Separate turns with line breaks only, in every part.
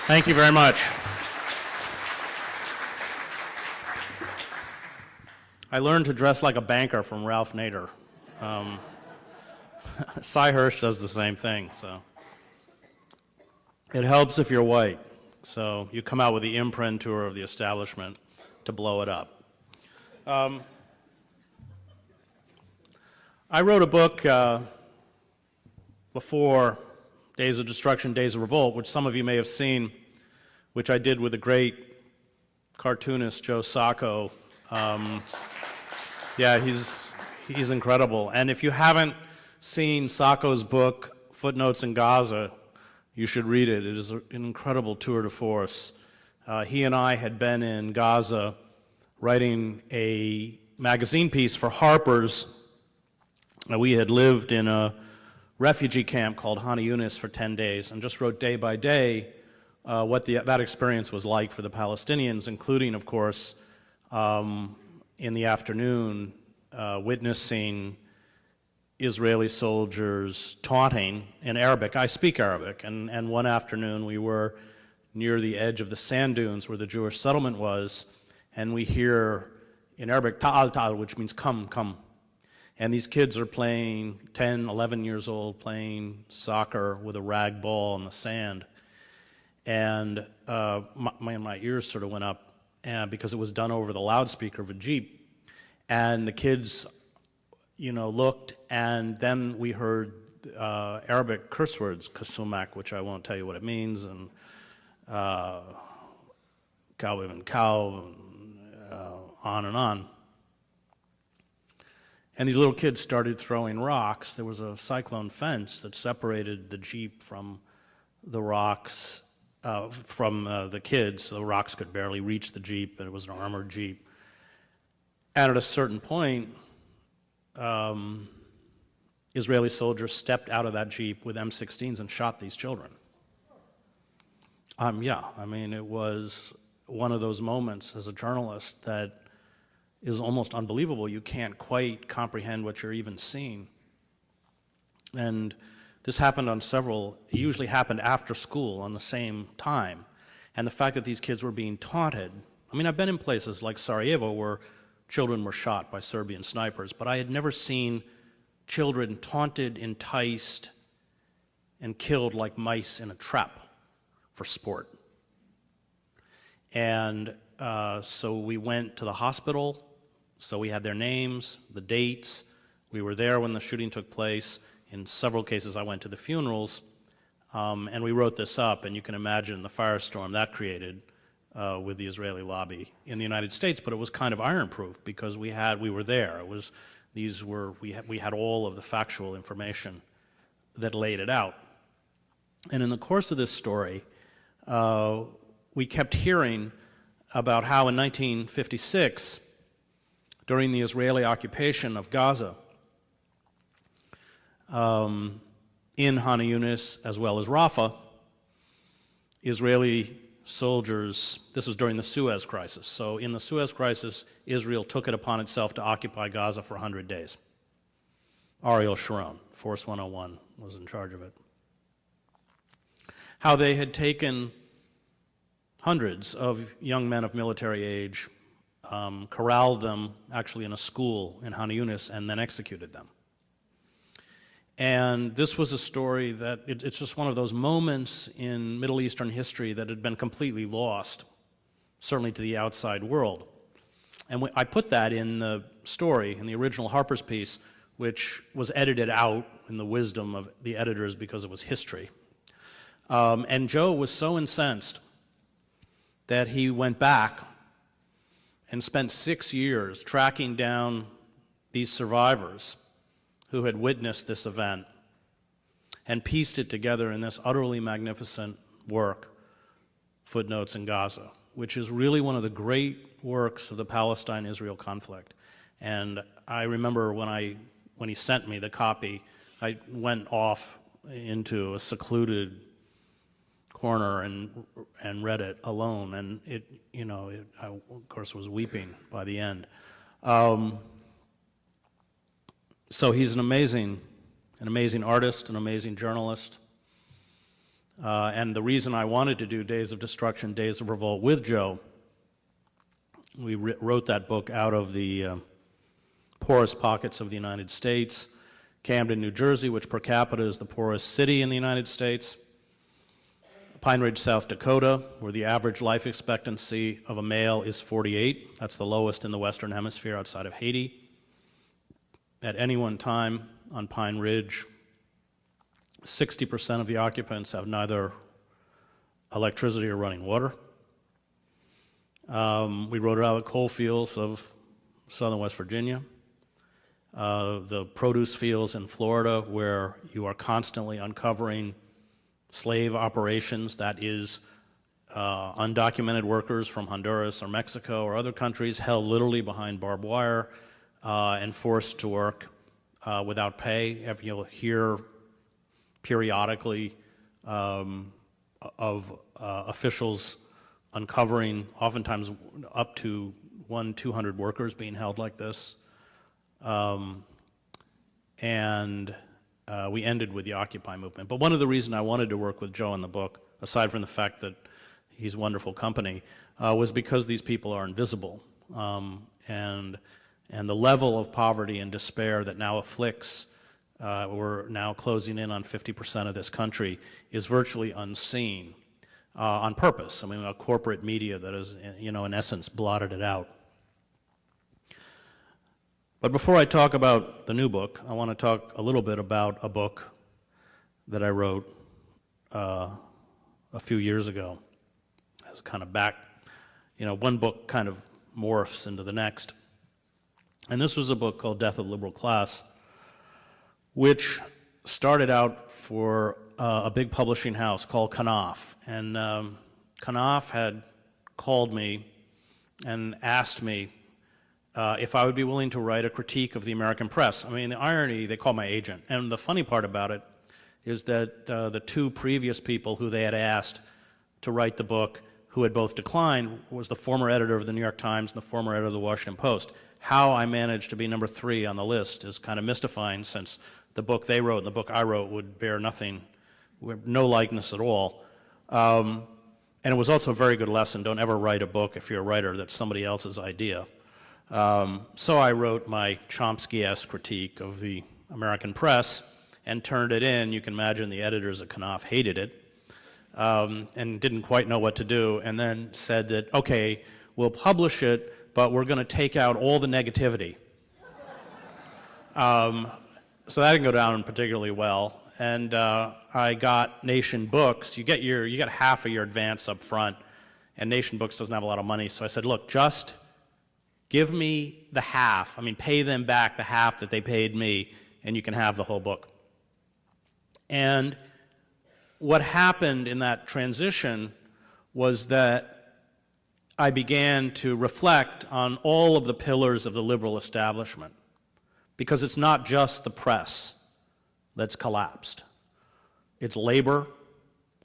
Thank you very much. I learned to dress like a banker from Ralph Nader. Cy Hirsch does the same thing, so. It helps if you're white, so you come out with the imprimatur of the establishment to blow it up. I wrote a book before Days of Destruction, Days of Revolt, which some of you may have seen, which I did with the great cartoonist Joe Sacco. Yeah, he's incredible. And if you haven't seen Sacco's book, Footnotes in Gaza, you should read it. It is an incredible tour de force. He and I had been in Gaza writing a magazine piece for Harper's. We had lived in a refugee camp called Han Yunis for 10 days and just wrote day by day what that experience was like for the Palestinians, including, of course, in the afternoon, witnessing Israeli soldiers taunting in Arabic. I speak Arabic, and one afternoon we were near the edge of the sand dunes where the Jewish settlement was, and we hear in Arabic, ta'al, ta'al, which means come, come. And these kids are playing, 10, 11 years old, playing soccer with a rag ball in the sand. And my ears sort of went up because it was done over the loudspeaker of a Jeep. And the kids, looked, and then we heard Arabic curse words, kasumak, which I won't tell you what it means, and cow and cow, and on and on. And these little kids started throwing rocks. There was a cyclone fence that separated the Jeep from the rocks, from the kids. So the rocks could barely reach the Jeep, and it was an armored Jeep. And at a certain point, Israeli soldiers stepped out of that Jeep with M16s and shot these children. It was one of those moments as a journalist that is almost unbelievable. You can't quite comprehend what you're even seeing. And this happened on several, it usually happened after school on the same time. And the fact that these kids were being taunted, I've been in places like Sarajevo where children were shot by Serbian snipers, but I had never seen children taunted, enticed, and killed like mice in a trap for sport. And so we went to the hospital, so we had their names, the dates. We were there when the shooting took place. In several cases, I went to the funerals, and we wrote this up, and you can imagine the firestorm that created with the Israeli lobby in the United States, but it was kind of iron-proof because we were there. We had all of the factual information that laid it out. And in the course of this story, we kept hearing about how in 1956, during the Israeli occupation of Gaza, in Han Yunis as well as Rafah, Israeli soldiers, this was during the Suez Crisis. So in the Suez Crisis, Israel took it upon itself to occupy Gaza for 100 days. Ariel Sharon, Force 101, was in charge of it. How they had taken hundreds of young men of military age, corralled them actually in a school in Han Yunis, and then executed them. And this was a story that, it's just one of those moments in Middle Eastern history that had been completely lost, certainly to the outside world. And I put that in the story, in the original Harper's piece, which was edited out in the wisdom of the editors because it was history. And Joe was so incensed that he went back and spent 6 years tracking down these survivors who had witnessed this event and pieced it together in this utterly magnificent work, Footnotes in Gaza, which is really one of the great works of the Palestine-Israel conflict. And I remember when he sent me the copy, I went off into a secluded corner and read it alone, and I of course was weeping by the end. So he's an amazing artist, an amazing journalist, And the reason I wanted to do Days of Destruction, Days of Revolt with Joe, we wrote that book out of the poorest pockets of the United States, Camden, New Jersey, which per capita is the poorest city in the United States, Pine Ridge, South Dakota, where the average life expectancy of a male is 48. That's the lowest in the Western Hemisphere outside of Haiti. At any one time on Pine Ridge, 60% of the occupants have neither electricity or running water. We wrote it out of the coal fields of southern West Virginia, the produce fields in Florida, where you are constantly uncovering slave operations, that is, undocumented workers from Honduras or Mexico or other countries held literally behind barbed wire and forced to work without pay. You'll hear periodically of officials uncovering oftentimes up to 200 workers being held like this. And we ended with the Occupy movement. But one of the reasons I wanted to work with Joe on the book, aside from the fact that he's wonderful company, was because these people are invisible. And the level of poverty and despair that now afflicts, we're now closing in on 50% of this country, is virtually unseen on purpose. I mean, a corporate media that has, in essence, blotted it out. But before I talk about the new book, I want to talk a little bit about a book that I wrote a few years ago. As kind of back, one book kind of morphs into the next. And this was a book called Death of the Liberal Class, which started out for a big publishing house called Knopf. And Knopf had called me and asked me if I would be willing to write a critique of the American press. I mean, the irony, they called my agent. And the funny part about it is that the two previous people who they had asked to write the book, who had both declined, was the former editor of the New York Times and the former editor of the Washington Post. How I managed to be number 3 on the list is kind of mystifying, since the book they wrote and the book I wrote would bear nothing, no likeness at all. And it was also a very good lesson. Don't ever write a book, if you're a writer, that's somebody else's idea. So I wrote my Chomsky-esque critique of the American press and turned it in. You can imagine the editors at Knopf hated it and didn't quite know what to do, and then said that, okay, we'll publish it, but we're going to take out all the negativity. So that didn't go down particularly well. And I got Nation Books. You get half of your advance up front, and Nation Books doesn't have a lot of money. So I said, look, just give me the half. I mean, pay them back the half that they paid me, and you can have the whole book. And what happened in that transition was that I began to reflect on all of the pillars of the liberal establishment, because it's not just the press that's collapsed. It's labor,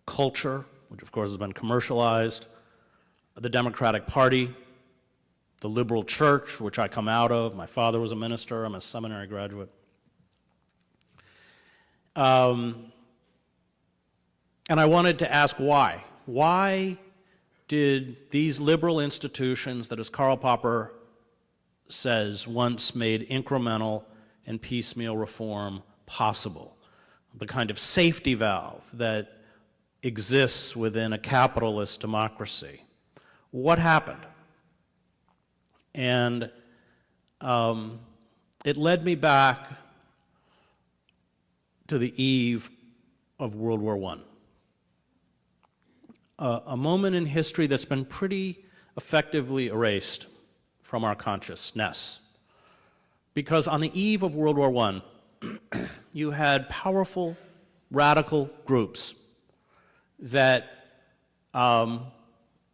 culture, which of course has been commercialized, the Democratic Party, the liberal church, which I come out of. My father was a minister. I'm a seminary graduate. And I wanted to ask why. Why did these liberal institutions that, as Karl Popper says, once made incremental and piecemeal reform possible, the kind of safety valve that exists within a capitalist democracy? What happened? And it led me back to the eve of World War I. A moment in history that's been pretty effectively erased from our consciousness. Because on the eve of World War I, you had powerful, radical groups that were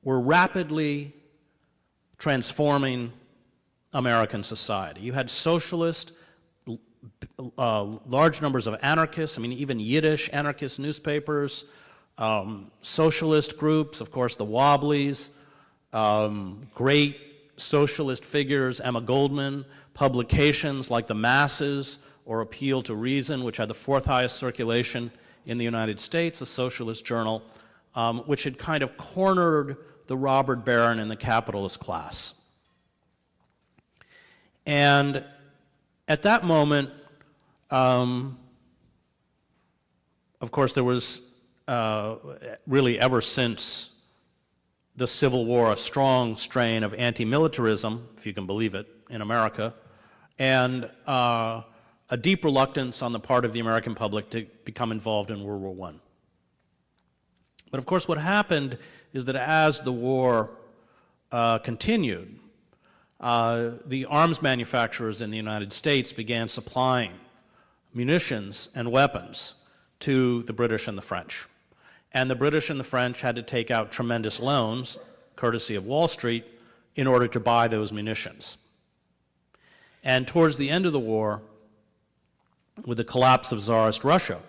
rapidly transforming American society. You had socialist, large numbers of anarchists, I mean, even Yiddish anarchist newspapers, socialist groups, of course, the Wobblies, great socialist figures, Emma Goldman, publications like The Masses or Appeal to Reason, which had the 4th highest circulation in the United States, a socialist journal, which had kind of cornered the robber baron and the capitalist class. And at that moment, of course, there was really ever since the Civil War a strong strain of anti-militarism, if you can believe it, in America, and a deep reluctance on the part of the American public to become involved in World War I. But of course, what happened is that as the war continued, the arms manufacturers in the United States began supplying munitions and weapons to the British and the French. And the British and the French had to take out tremendous loans, courtesy of Wall Street, in order to buy those munitions. And towards the end of the war, with the collapse of Tsarist Russia,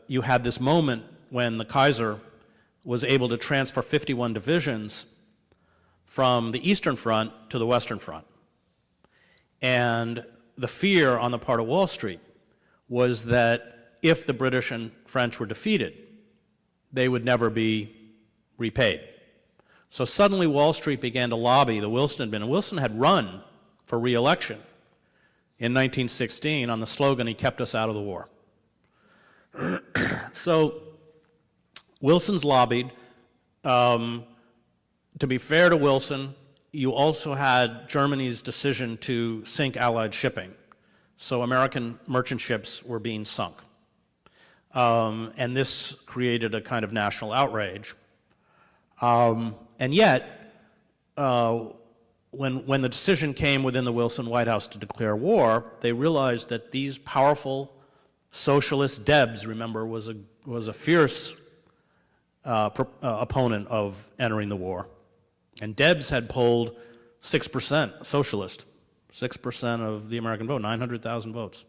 you had this moment when the Kaiser was able to transfer 51 divisions from the Eastern Front to the Western Front. And the fear on the part of Wall Street was that if the British and French were defeated, they would never be repaid. So suddenly Wall Street began to lobby the Wilson admin, and Wilson had run for re-election in 1916 on the slogan, "He kept us out of the war." So Wilson's lobbied. To be fair to Wilson, you also had Germany's decision to sink Allied shipping. So American merchant ships were being sunk. And this created a kind of national outrage. And yet, when the decision came within the Wilson White House to declare war, they realized that these powerful socialist Debs, remember, was a fierce opponent of entering the war. And Debs had polled 6% socialist, 6% of the American vote, 900,000 votes.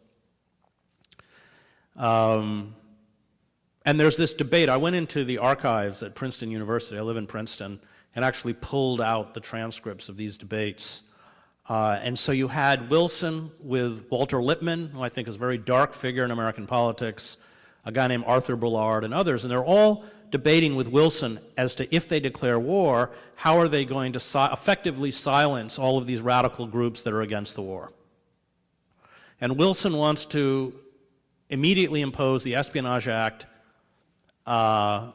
And there's this debate. I went into the archives at Princeton University, I live in Princeton, and actually pulled out the transcripts of these debates. And so you had Wilson with Walter Lippmann, who I think is a very dark figure in American politics, a guy named Arthur Bullard, and others, and they're all debating with Wilson as to if they declare war, how are they going to effectively silence all of these radical groups that are against the war. And Wilson wants to immediately impose the Espionage Act and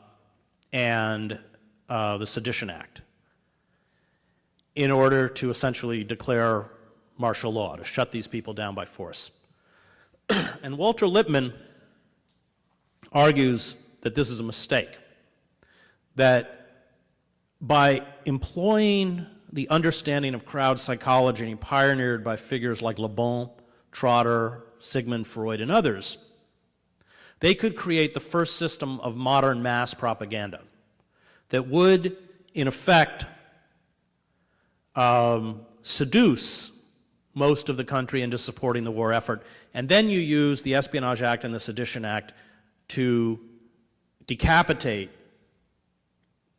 the Sedition Act in order to essentially declare martial law, to shut these people down by force. And Walter Lippmann argues that this is a mistake, that by employing the understanding of crowd psychology pioneered by figures like Le Bon, Trotter, Sigmund Freud, and others, they could create the first system of modern mass propaganda that would, in effect, seduce most of the country into supporting the war effort. And then you use the Espionage Act and the Sedition Act to decapitate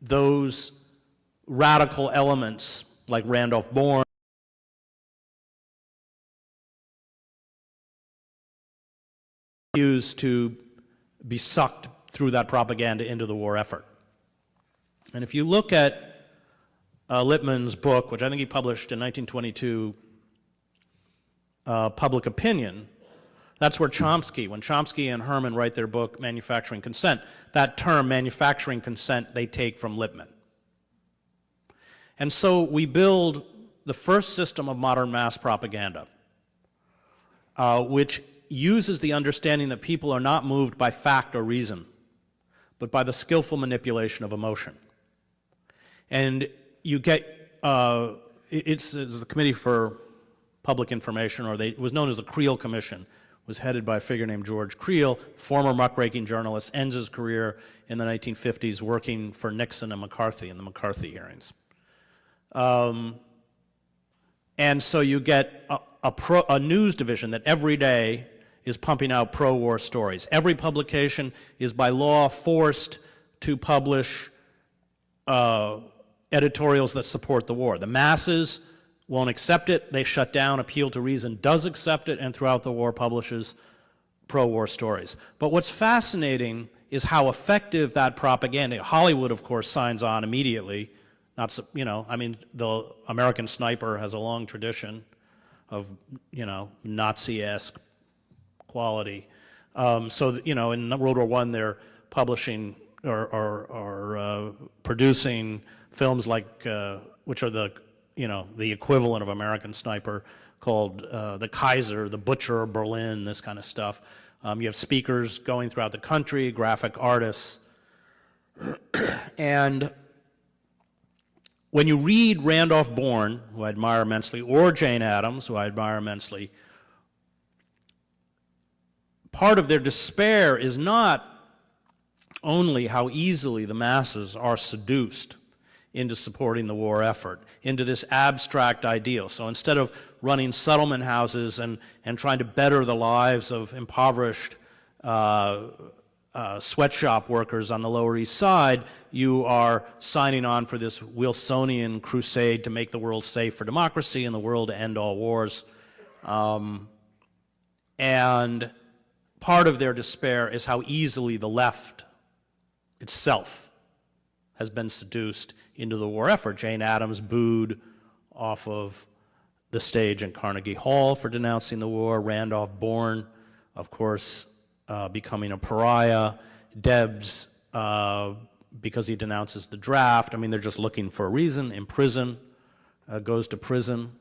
those radical elements like Randolph Bourne, used to be sucked through that propaganda into the war effort. And if you look at Lippmann's book, which I think he published in 1922, Public Opinion, that's where Chomsky, when Chomsky and Herman write their book, Manufacturing Consent, that term, manufacturing consent, they take from Lippmann. And so we build the first system of modern mass propaganda, which uses the understanding that people are not moved by fact or reason, but by the skillful manipulation of emotion. And you get, it's the Committee for Public Information, or it was known as the Creel Commission, was headed by a figure named George Creel, former muckraking journalist, ends his career in the 1950s working for Nixon and McCarthy in the McCarthy hearings. And so you get a news division that every day is pumping out pro-war stories. Every publication is by law forced to publish editorials that support the war. The masses won't accept it. They shut down. Appeal to Reason does accept it, and throughout the war publishes pro-war stories. But what's fascinating is how effective that propaganda, Hollywood, of course, signs on immediately. Not, I mean, the American Sniper has a long tradition of, Nazi-esque quality. So, in World War I, they're publishing or producing films like, which are the equivalent of American Sniper, called The Kaiser, The Butcher of Berlin, this kind of stuff. You have speakers going throughout the country, graphic artists. And when you read Randolph Bourne, who I admire immensely, or Jane Addams, who I admire immensely, part of their despair is not only how easily the masses are seduced into supporting the war effort, into this abstract ideal. So instead of running settlement houses and trying to better the lives of impoverished sweatshop workers on the Lower East Side, you are signing on for this Wilsonian crusade to make the world safe for democracy and the world to end all wars. And part of their despair is how easily the left itself has been seduced into the war effort. Jane Addams booed off of the stage in Carnegie Hall for denouncing the war. Randolph Bourne, of course, becoming a pariah. Debs, because he denounces the draft. I mean, they're just looking for a reason. In prison, goes to prison.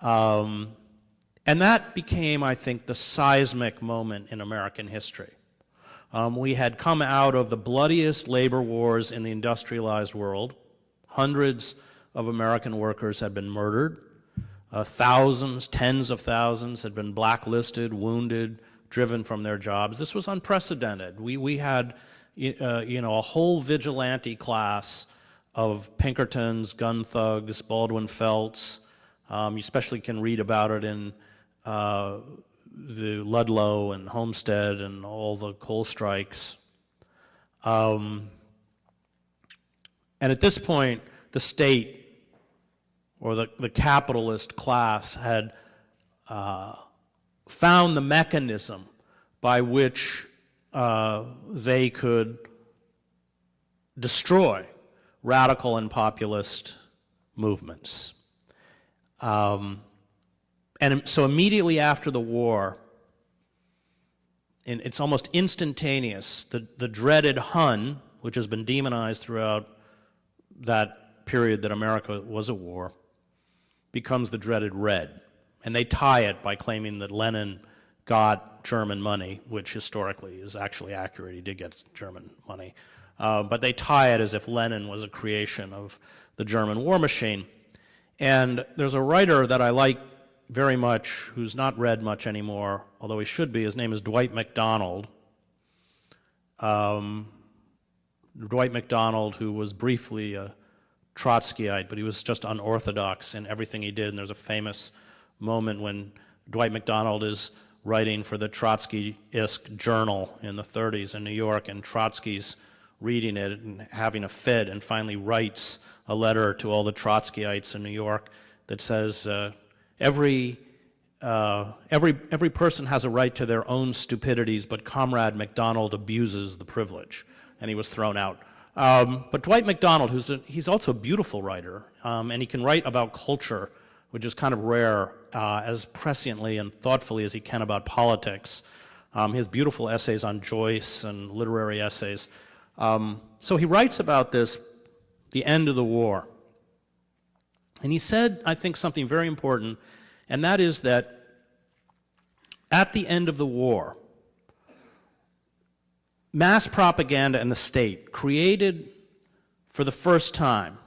And that became, I think, the seismic moment in American history. We had come out of the bloodiest labor wars in the industrialized world. Hundreds of American workers had been murdered. Thousands, tens of thousands had been blacklisted, wounded, driven from their jobs. This was unprecedented. We had, a whole vigilante class of Pinkertons, gun thugs, Baldwin Felts. You especially can read about it in the Ludlow and Homestead and all the coal strikes. And at this point, the state or the capitalist class had found the mechanism by which they could destroy radical and populist movements. And so immediately after the war, it's almost instantaneous, the dreaded Hun, which has been demonized throughout that period that America was at war, becomes the dreaded Red. And they tie it by claiming that Lenin got German money, which historically is actually accurate. He did get German money. But they tie it as if Lenin was a creation of the German war machine. And there's a writer that I like very much, who's not read much anymore, although he should be. His name is Dwight MacDonald. Dwight MacDonald, who was briefly a Trotskyite, but he was just unorthodox in everything he did. And there's a famous moment when Dwight MacDonald is writing for the Trotsky-esque Journal in the 30s in New York, and Trotsky's reading it and having a fit, and finally writes a letter to all the Trotskyites in New York that says, every person has a right to their own stupidities, but Comrade MacDonald abuses the privilege. And he was thrown out. But Dwight MacDonald, he's also a beautiful writer, and he can write about culture, which is kind of rare, as presciently and thoughtfully as he can about politics. He has beautiful essays on Joyce and literary essays. So he writes about this, the end of the war. And he said, I think, something very important, and that is that at the end of the war, mass propaganda and the state created for the first time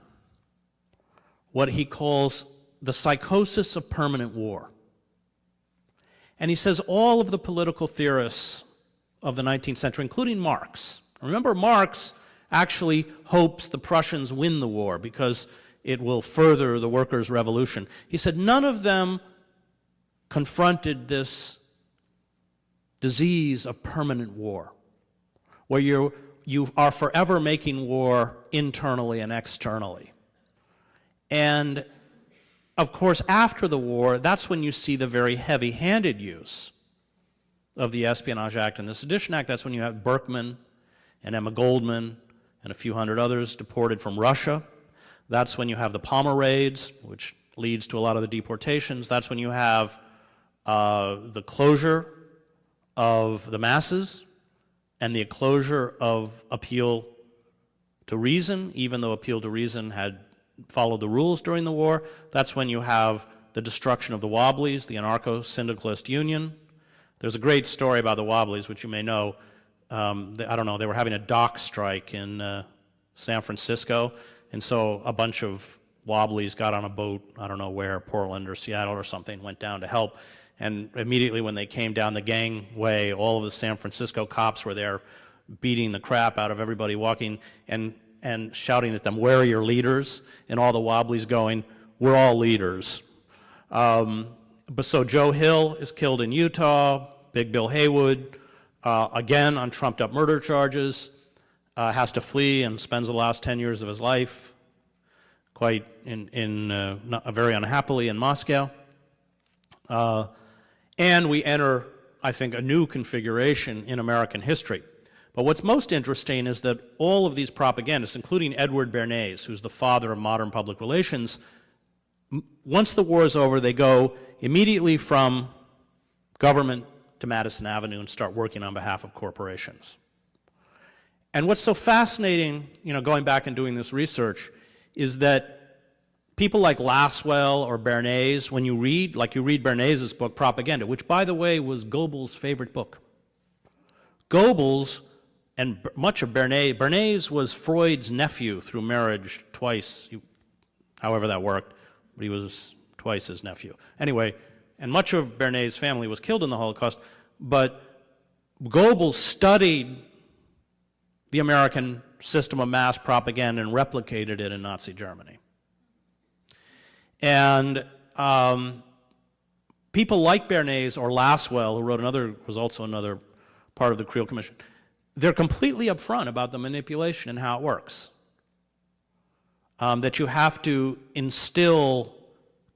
what he calls the psychosis of permanent war. And he says all of the political theorists of the 19th century, including Marx, remember Marx actually hopes the Prussians win the war because it will further the workers' revolution. He said none of them confronted this disease of permanent war, where you are forever making war internally and externally. And of course, after the war, that's when you see the very heavy-handed use of the Espionage Act and the Sedition Act. That's when you have Berkman and Emma Goldman and a few hundred others deported from Russia. That's when you have the Palmer raids, which leads to a lot of the deportations. That's when you have the closure of the masses and the closure of appeal to reason, even though appeal to reason had followed the rules during the war. That's when you have the destruction of the Wobblies, the anarcho-syndicalist union. There's a great story about the Wobblies, which you may know. I don't know, they were having a dock strike in San Francisco, and so a bunch of Wobblies got on a boat, I don't know where, Portland or Seattle or something, went down to help. And immediately when they came down the gangway, all of the San Francisco cops were there beating the crap out of everybody walking and shouting at them, "Where are your leaders?" And all the Wobblies going, "We're all leaders." But so Joe Hill is killed in Utah, Big Bill Haywood, again on trumped up murder charges, has to flee and spends the last 10 years of his life quite very unhappily in Moscow. And we enter, I think, a new configuration in American history. But what's most interesting is that all of these propagandists, including Edward Bernays, who's the father of modern public relations, once the war is over, they go immediately from government to Madison Avenue and start working on behalf of corporations. And what's so fascinating, going back and doing this research, is that people like Lasswell or Bernays, when you read Bernays' book, Propaganda, which, by the way, was Goebbels' favorite book. Goebbels and much of Bernays was Freud's nephew through marriage twice, however that worked, but he was twice his nephew. Anyway, and much of Bernays' family was killed in the Holocaust, but Goebbels studied the American system of mass propaganda and replicated it in Nazi Germany. And people like Bernays or Lasswell, who was also another part of the Creel Commission, they're completely upfront about the manipulation and how it works. That you have to instill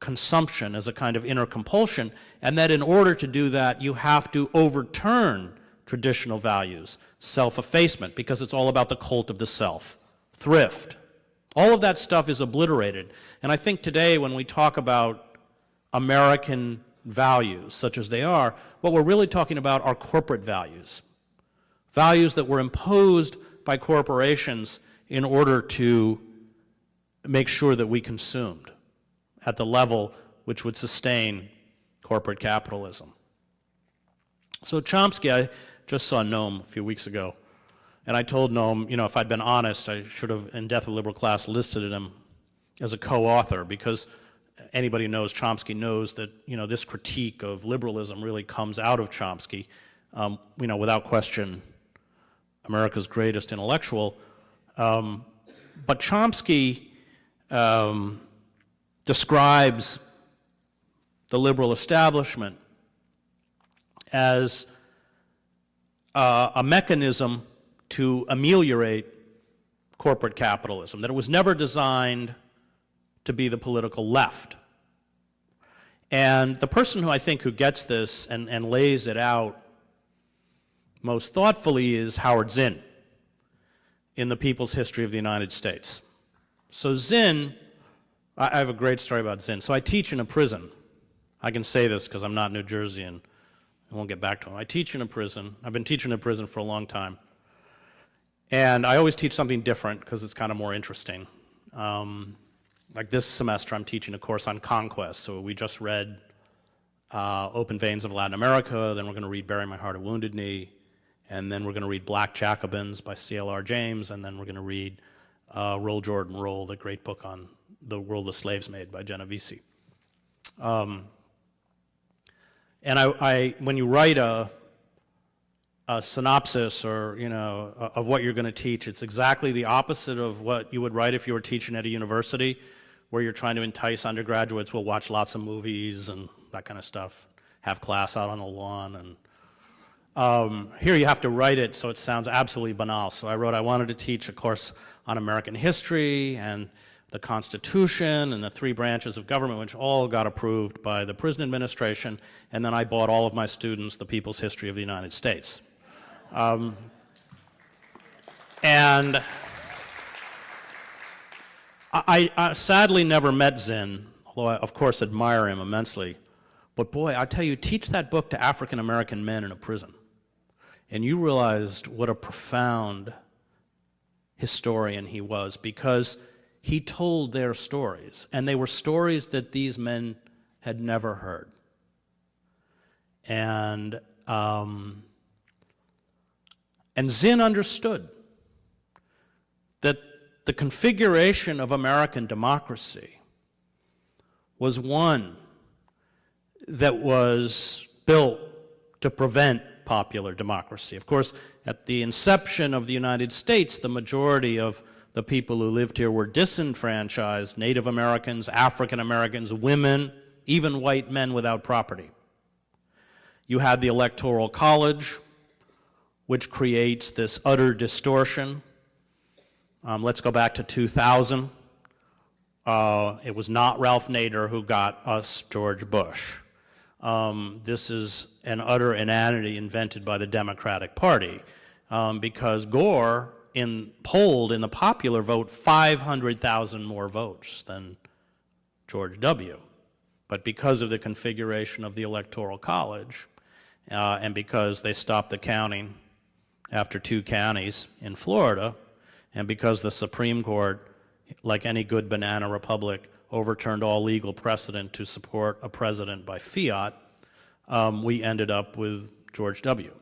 consumption as a kind of inner compulsion, and that in order to do that, you have to overturn traditional values, self-effacement, because it's all about the cult of the self, thrift. All of that stuff is obliterated. And I think today when we talk about American values, such as they are, what we're really talking about are corporate values. Values that were imposed by corporations in order to make sure that we consumed at the level which would sustain corporate capitalism. So Chomsky, I just saw Noam a few weeks ago, and I told Noam, if I'd been honest, I should have, in Death of the Liberal Class, listed him as a co-author, because anybody who knows Chomsky knows that, this critique of liberalism really comes out of Chomsky. Without question, America's greatest intellectual. But Chomsky describes the liberal establishment as a mechanism to ameliorate corporate capitalism, that it was never designed to be the political left. And the person who gets this and lays it out most thoughtfully is Howard Zinn in The People's History of the United States. So Zinn, I have a great story about Zinn. So I teach in a prison. I can say this because I'm not in New Jersey and I won't get back to him. I teach in a prison. I've been teaching in a prison for a long time. And I always teach something different because it's kind of more interesting. Like this semester, I'm teaching a course on conquest. So we just read Open Veins of Latin America, then we're going to read Bury My Heart, a Wounded Knee, and then we're going to read Black Jacobins by C.L.R. James, and then we're going to read Roll Jordan Roll, the great book on the world the slaves made by Genovese. And when you write a synopsis or, of what you're going to teach, it's exactly the opposite of what you would write if you were teaching at a university, where you're trying to entice undergraduates. We'll watch lots of movies and that kind of stuff, have class out on the lawn. And here you have to write it so it sounds absolutely banal. So I wrote I wanted to teach a course on American history, and the Constitution and the 3 branches of government, which all got approved by the prison administration, and then I bought all of my students The People's History of the United States. And I sadly never met Zinn, although I, of course, admire him immensely. But boy, I tell you, teach that book to African-American men in a prison, and you realized what a profound historian he was, because he told their stories, and they were stories that these men had never heard. And Zinn understood that the configuration of American democracy was one that was built to prevent popular democracy. Of course, at the inception of the United States, the majority of the people who lived here were disenfranchised: Native Americans, African Americans, women, even white men without property. You had the Electoral College, which creates this utter distortion. Let's go back to 2000. It was not Ralph Nader who got us George Bush. This is an utter inanity invented by the Democratic Party, because Gore polled in the popular vote 500,000 more votes than George W. But because of the configuration of the Electoral College, and because they stopped the counting after 2 counties in Florida, and because the Supreme Court, like any good banana republic, overturned all legal precedent to support a president by fiat, we ended up with George W.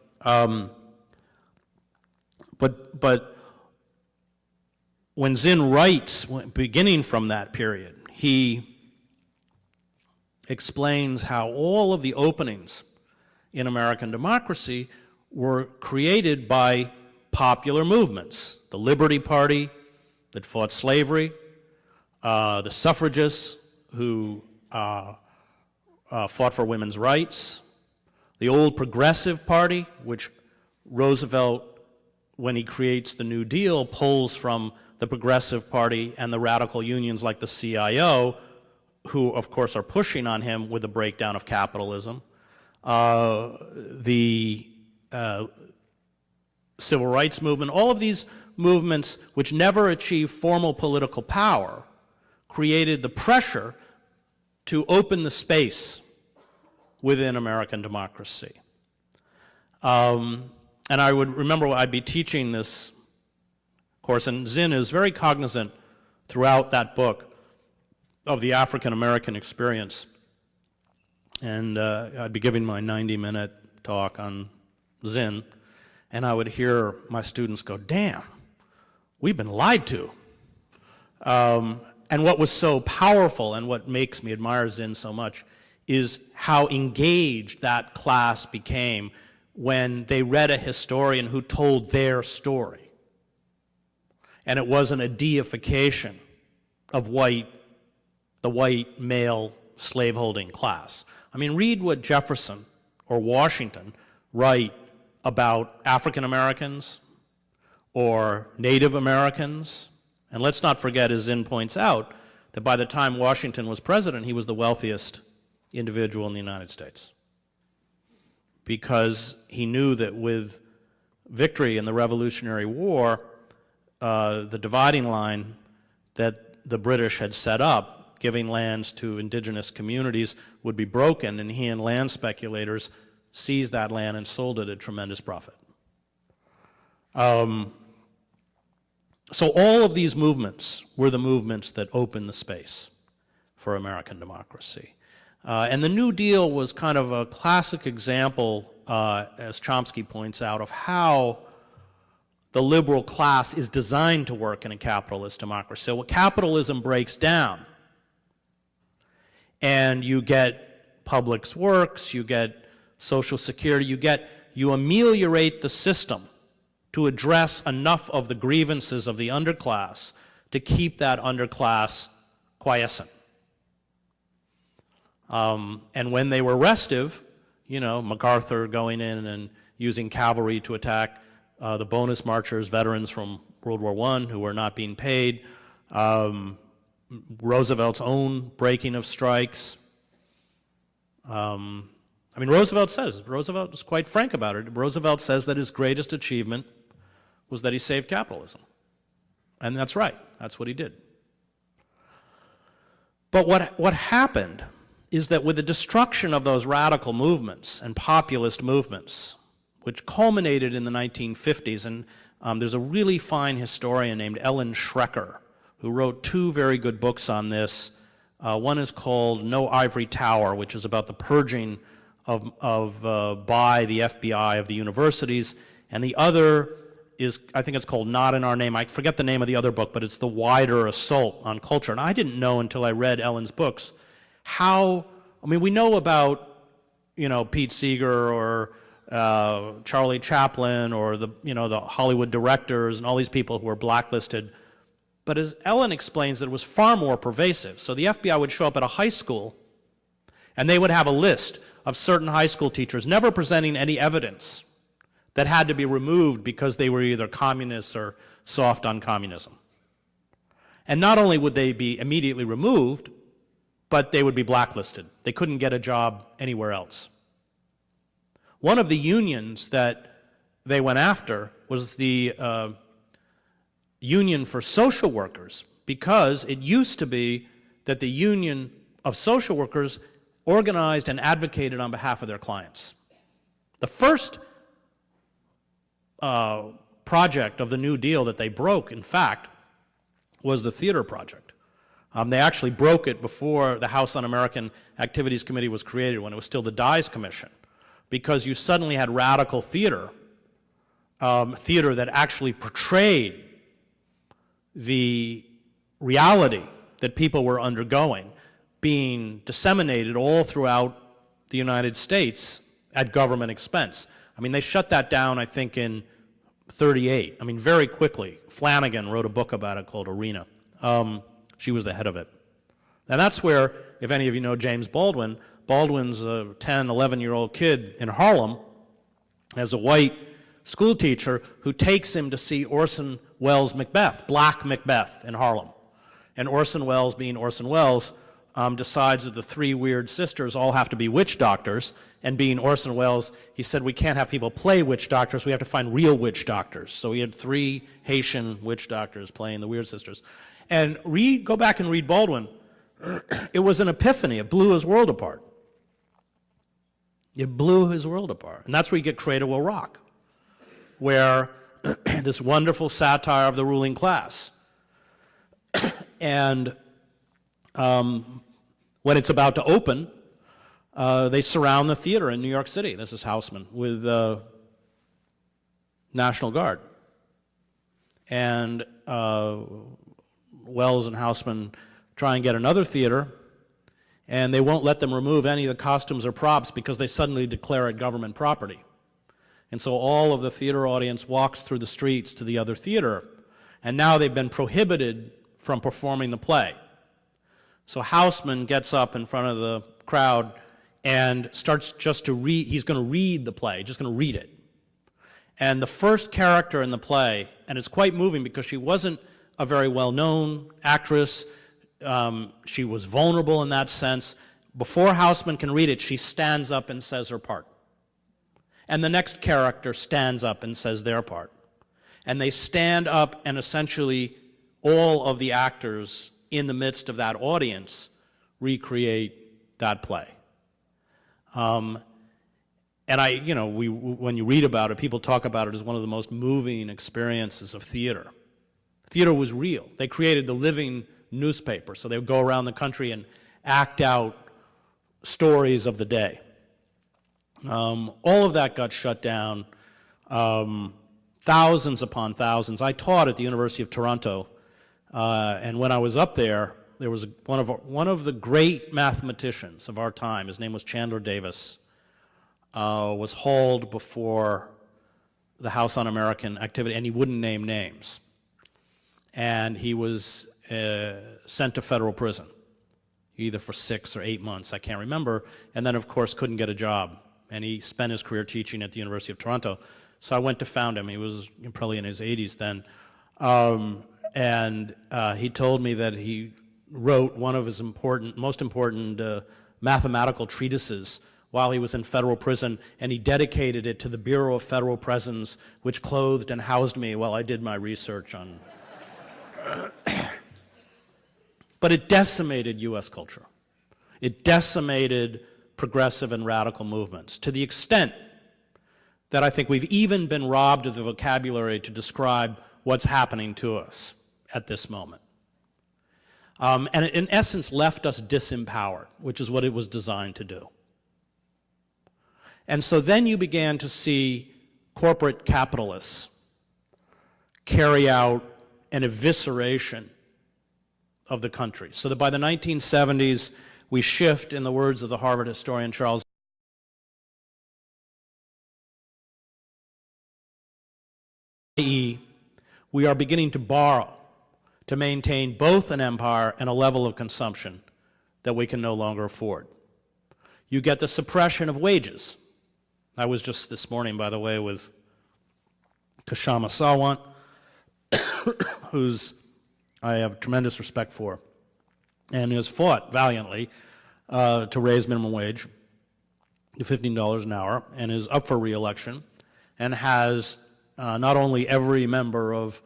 But when Zinn writes, beginning from that period, he explains how all of the openings in American democracy were created by popular movements. The Liberty Party that fought slavery, the suffragists who fought for women's rights, the old Progressive Party, which Roosevelt, when he creates the New Deal, pulls from the Progressive Party and the radical unions like the CIO, who, of course, are pushing on him with the breakdown of capitalism. The Civil Rights Movement, all of these movements which never achieved formal political power created the pressure to open the space within American democracy. And I would remember I'd be teaching this course, and Zinn is very cognizant throughout that book of the African-American experience. And I'd be giving my 90-minute talk on Zinn, and I would hear my students go, "Damn, we've been lied to." And what was so powerful, and what makes me admire Zinn so much, is how engaged that class became when they read a historian who told their story. And it wasn't a deification of the white male slaveholding class. I mean, read what Jefferson or Washington write about African Americans or Native Americans. And let's not forget, as Zinn points out, that by the time Washington was president, he was the wealthiest individual in the United States, because he knew that with victory in the Revolutionary War, the dividing line that the British had set up, giving lands to indigenous communities, would be broken, and he and land speculators seized that land and sold it at tremendous profit. So all of these movements were the movements that opened the space for American democracy. And the New Deal was kind of a classic example, as Chomsky points out, of how the liberal class is designed to work in a capitalist democracy. So when capitalism breaks down, and you get public works, you get Social Security, you ameliorate the system to address enough of the grievances of the underclass to keep that underclass quiescent. And when they were restive, you know, MacArthur going in and using cavalry to attack the bonus marchers, veterans from World War I who were not being paid, Roosevelt's own breaking of strikes. I mean, Roosevelt is quite frank about it. Roosevelt says that his greatest achievement was that he saved capitalism. And that's right, that's what he did. But what happened is that with the destruction of those radical movements and populist movements, which culminated in the 1950s, and there's a really fine historian named Ellen Schrecker who wrote two very good books on this. One is called No Ivory Tower, which is about the purging by the FBI of the universities, and the other is, I think it's called Not in Our Name. I forget the name of the other book, but it's the wider assault on culture. And I didn't know until I read Ellen's books how, I mean, we know about, Pete Seeger or Charlie Chaplin or the Hollywood directors and all these people who were blacklisted. But as Ellen explains, it was far more pervasive. So the FBI would show up at a high school and they would have a list of certain high school teachers never presenting any evidence that had to be removed because they were either communists or soft on communism. And not only would they be immediately removed, but they would be blacklisted. They couldn't get a job anywhere else. One of the unions that they went after was the Union for Social Workers, because it used to be that the Union of Social Workers organized and advocated on behalf of their clients. The first project of the New Deal that they broke, in fact, was the theater project. They actually broke it before the House Un-American Activities Committee was created, when it was still the Dies Commission, because you suddenly had radical theater, theater that actually portrayed the reality that people were undergoing, being disseminated all throughout the United States at government expense. I mean, they shut that down, I think, in '38. I mean, very quickly. Flanagan wrote a book about it called Arena. She was the head of it. And that's where, if any of you know James Baldwin, Baldwin's a 10, 11-year-old kid in Harlem, as a white school teacher who takes him to see Orson Welles' Macbeth, Black Macbeth in Harlem. And Orson Welles, being Orson Welles, decides that the three weird sisters all have to be witch doctors, and being Orson Welles, he said, we can't have people play witch doctors, we have to find real witch doctors. So he had three Haitian witch doctors playing the weird sisters. And go back and read Baldwin. It was an epiphany. It blew his world apart. It blew his world apart. And that's where you get Cradle Will Rock, where this wonderful satire of the ruling class. And when it's about to open, they surround the theater in New York City, this is Houseman, with National Guard. And Wells and Houseman try and get another theater, and they won't let them remove any of the costumes or props because they suddenly declare it government property. And so all of the theater audience walks through the streets to the other theater, and now they've been prohibited from performing the play. So Houseman gets up in front of the crowd and starts just to read. He's going to read the play, just going to read it. And the first character in the play, and it's quite moving because she wasn't a very well-known actress. She was vulnerable in that sense. Before Houseman can read it, she stands up and says her part. And the next character stands up and says their part. And they stand up, and essentially all of the actors in the midst of that audience recreate that play. And when you read about it, people talk about it as one of the most moving experiences of theater. Theater was real. They created the living newspaper, so they would go around the country and act out stories of the day. All of that got shut down, thousands upon thousands. I taught at the University of Toronto, and when I was up there, there was one of the great mathematicians of our time, his name was Chandler Davis, was hauled before the House Un-American Activity, and he wouldn't name names. And he was sent to federal prison, either for 6 or 8 months, I can't remember, and then of course couldn't get a job. And he spent his career teaching at the University of Toronto. So I went to found him. He was probably in his 80s then. And he told me that he wrote one of his most important mathematical treatises while he was in federal prison, and he dedicated it to the Bureau of Federal Prisons, which clothed and housed me while I did my research on. But it decimated U.S. culture. It decimated progressive and radical movements to the extent that I think we've even been robbed of the vocabulary to describe what's happening to us at this moment. And it, in essence, left us disempowered, which is what it was designed to do. And so then you began to see corporate capitalists carry out an evisceration of the country. So that by the 1970s, we shift, in the words of the Harvard historian Charles, i.e., we are beginning to borrow to maintain both an empire and a level of consumption that we can no longer afford. You get the suppression of wages. I was just this morning, by the way, with Kshama Sawant, who's I have tremendous respect for, and has fought valiantly to raise minimum wage to $15 an hour, and is up for re-election, and has not only every member of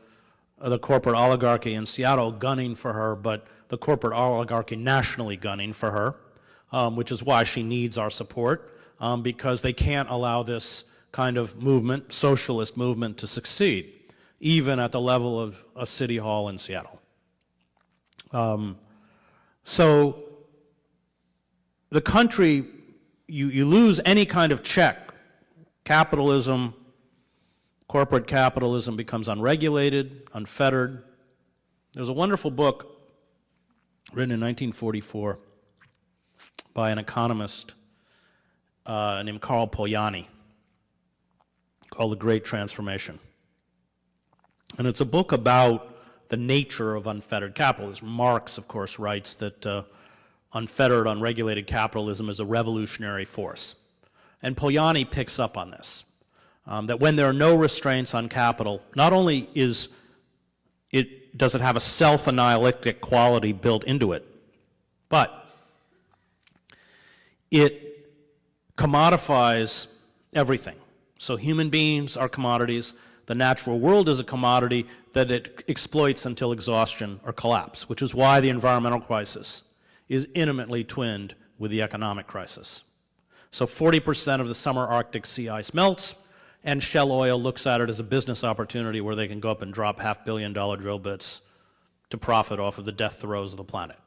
the corporate oligarchy in Seattle gunning for her, but the corporate oligarchy nationally gunning for her, which is why she needs our support, because they can't allow this kind of movement, socialist movement, to succeed, even at the level of a city hall in Seattle. So the country, you lose any kind of check. Capitalism, corporate capitalism becomes unregulated, unfettered. There's a wonderful book written in 1944 by an economist named Karl Polanyi called The Great Transformation. And it's a book about the nature of unfettered capitalism. Marx, of course, writes that unfettered, unregulated capitalism is a revolutionary force. And Polanyi picks up on this, that when there are no restraints on capital, not only does it have a self-annihilatic quality built into it, but it commodifies everything. So human beings are commodities. The natural world is a commodity that it exploits until exhaustion or collapse, which is why the environmental crisis is intimately twinned with the economic crisis. So 40% of the summer Arctic sea ice melts, and Shell Oil looks at it as a business opportunity where they can go up and drop $500 million drill bits to profit off of the death throes of the planet.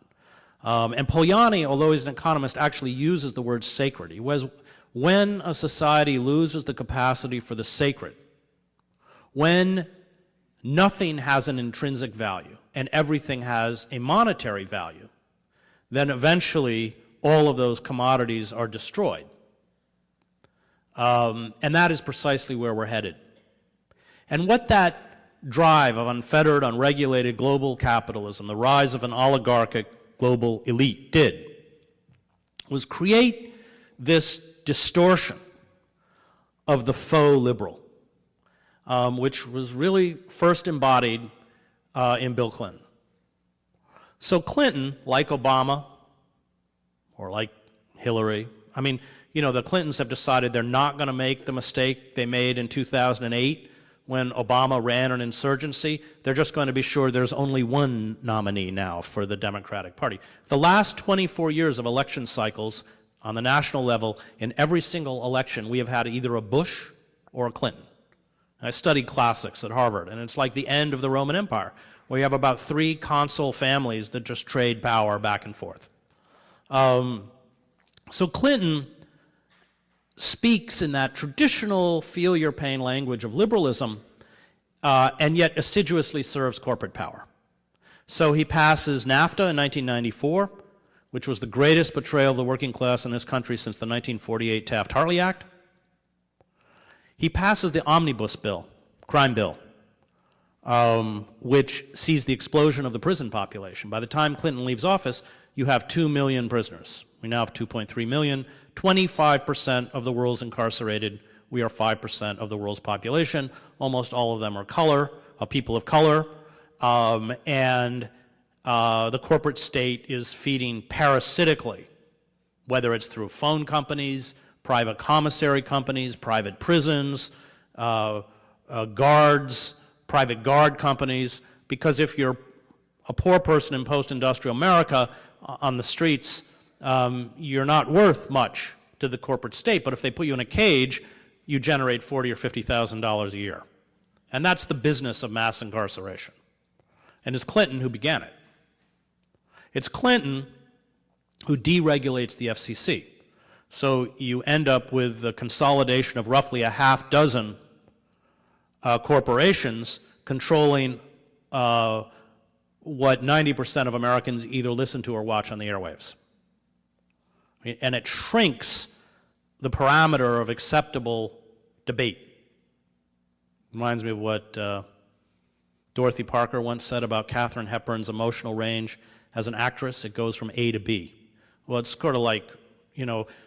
And Polanyi, although he's an economist, actually uses the word sacred. He was, when a society loses the capacity for the sacred, when nothing has an intrinsic value and everything has a monetary value, then eventually all of those commodities are destroyed. And that is precisely where we're headed. And what that drive of unfettered, unregulated global capitalism, the rise of an oligarchic global elite did, was create this distortion of the faux liberal, which was really first embodied in Bill Clinton. So Clinton, like Obama, or like Hillary, I mean, you know, the Clintons have decided they're not going to make the mistake they made in 2008 when Obama ran an insurgency. They're just going to be sure there's only one nominee now for the Democratic Party. The last 24 years of election cycles on the national level, in every single election, we have had either a Bush or a Clinton. I studied classics at Harvard, and it's like the end of the Roman Empire, where you have about 3 consul families that just trade power back and forth. So Clinton speaks in that traditional feel your pain language of liberalism, and yet assiduously serves corporate power. So he passes NAFTA in 1994, which was the greatest betrayal of the working class in this country since the 1948 Taft-Hartley Act. He passes the omnibus bill, crime bill, which sees the explosion of the prison population. By the time Clinton leaves office, you have 2 million prisoners. We now have 2.3 million. 25% of the world's incarcerated. We are 5% of the world's population. Almost all of them are people of color. And the corporate state is feeding parasitically, whether it's through phone companies, private commissary companies, private prisons, guards, private guard companies, because if you're a poor person in post-industrial America on the streets, you're not worth much to the corporate state, but if they put you in a cage, you generate $40,000 or $50,000 a year. And that's the business of mass incarceration. And it's Clinton who began it. It's Clinton who deregulates the FCC. So you end up with the consolidation of roughly a half dozen corporations controlling what 90% of Americans either listen to or watch on the airwaves. And it shrinks the parameter of acceptable debate. Reminds me of what Dorothy Parker once said about Katharine Hepburn's emotional range as an actress. It goes from A to B. Well, it's sort of like,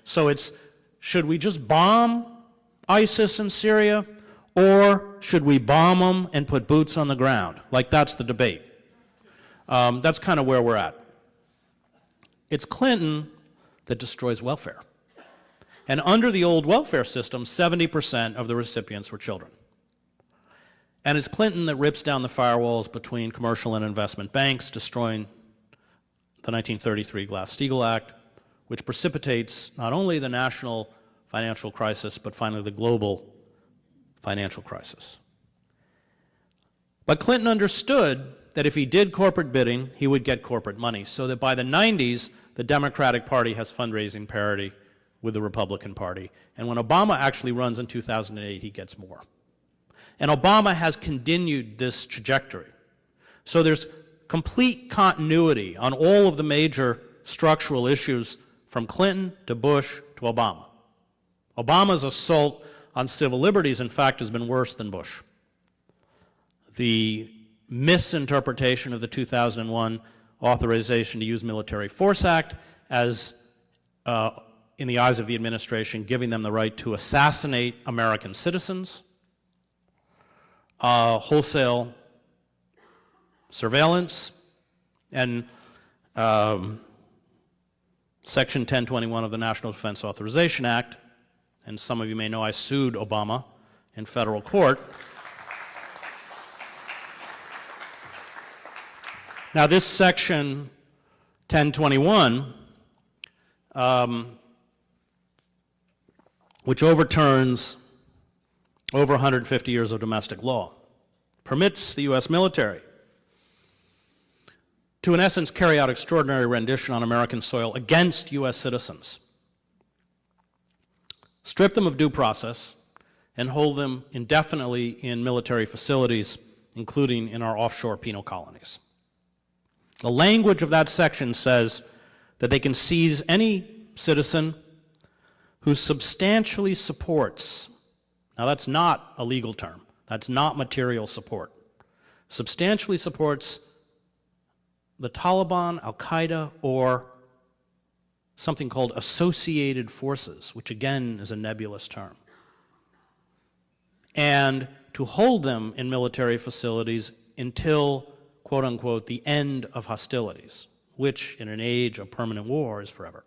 so it's, should we just bomb ISIS in Syria, or should we bomb them and put boots on the ground? Like, that's the debate. That's kind of where we're at. It's Clinton that destroys welfare. And under the old welfare system, 70% of the recipients were children. And it's Clinton that rips down the firewalls between commercial and investment banks, destroying the 1933 Glass-Steagall Act, which precipitates not only the national financial crisis, but finally the global financial crisis. But Clinton understood that if he did corporate bidding, he would get corporate money, so that by the 90s, the Democratic Party has fundraising parity with the Republican Party. And when Obama actually runs in 2008, he gets more. And Obama has continued this trajectory. So there's complete continuity on all of the major structural issues from Clinton to Bush to Obama. Obama's assault on civil liberties, in fact, has been worse than Bush. The misinterpretation of the 2001 Authorization to Use Military Force Act as, in the eyes of the administration, giving them the right to assassinate American citizens, wholesale surveillance, and Section 1021 of the National Defense Authorization Act. And some of you may know I sued Obama in federal court. Now, this Section 1021, which overturns over 150 years of domestic law, permits the U.S. military to, in essence, carry out extraordinary rendition on American soil against U.S. citizens, strip them of due process, and hold them indefinitely in military facilities, including in our offshore penal colonies. The language of that section says that they can seize any citizen who substantially supports, now that's not a legal term, that's not material support, substantially supports the Taliban, Al-Qaeda, or something called associated forces, which again is a nebulous term, and to hold them in military facilities until, quote unquote, the end of hostilities, which in an age of permanent war is forever.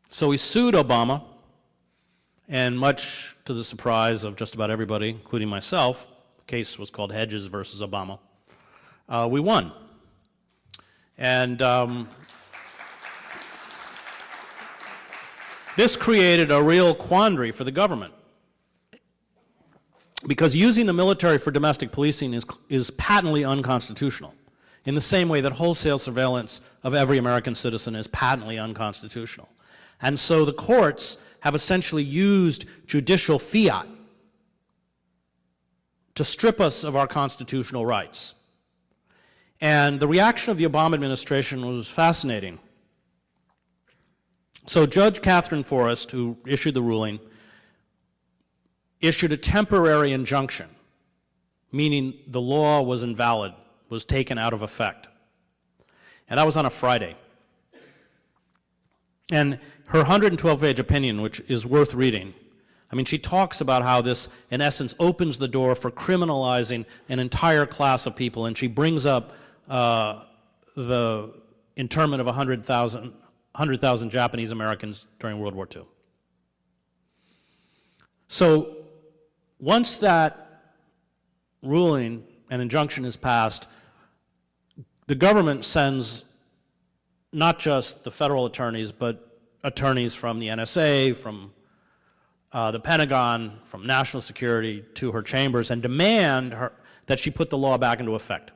So we sued Obama, and much to the surprise of just about everybody, including myself, the case was called Hedges versus Obama, we won. And this created a real quandary for the government, because using the military for domestic policing is patently unconstitutional, in the same way that wholesale surveillance of every American citizen is patently unconstitutional. And so the courts have essentially used judicial fiat to strip us of our constitutional rights. And the reaction of the Obama administration was fascinating. So Judge Catherine Forrest, who issued the ruling, issued a temporary injunction, meaning the law was invalid, was taken out of effect. And that was on a Friday. And her 112-page opinion, which is worth reading, I mean, she talks about how this, in essence, opens the door for criminalizing an entire class of people, and she brings up the internment of 100,000 Japanese Americans during World War II. So once that ruling and injunction is passed, the government sends not just the federal attorneys, but attorneys from the NSA, from the Pentagon, from national security to her chambers and demand that she put the law back into effect.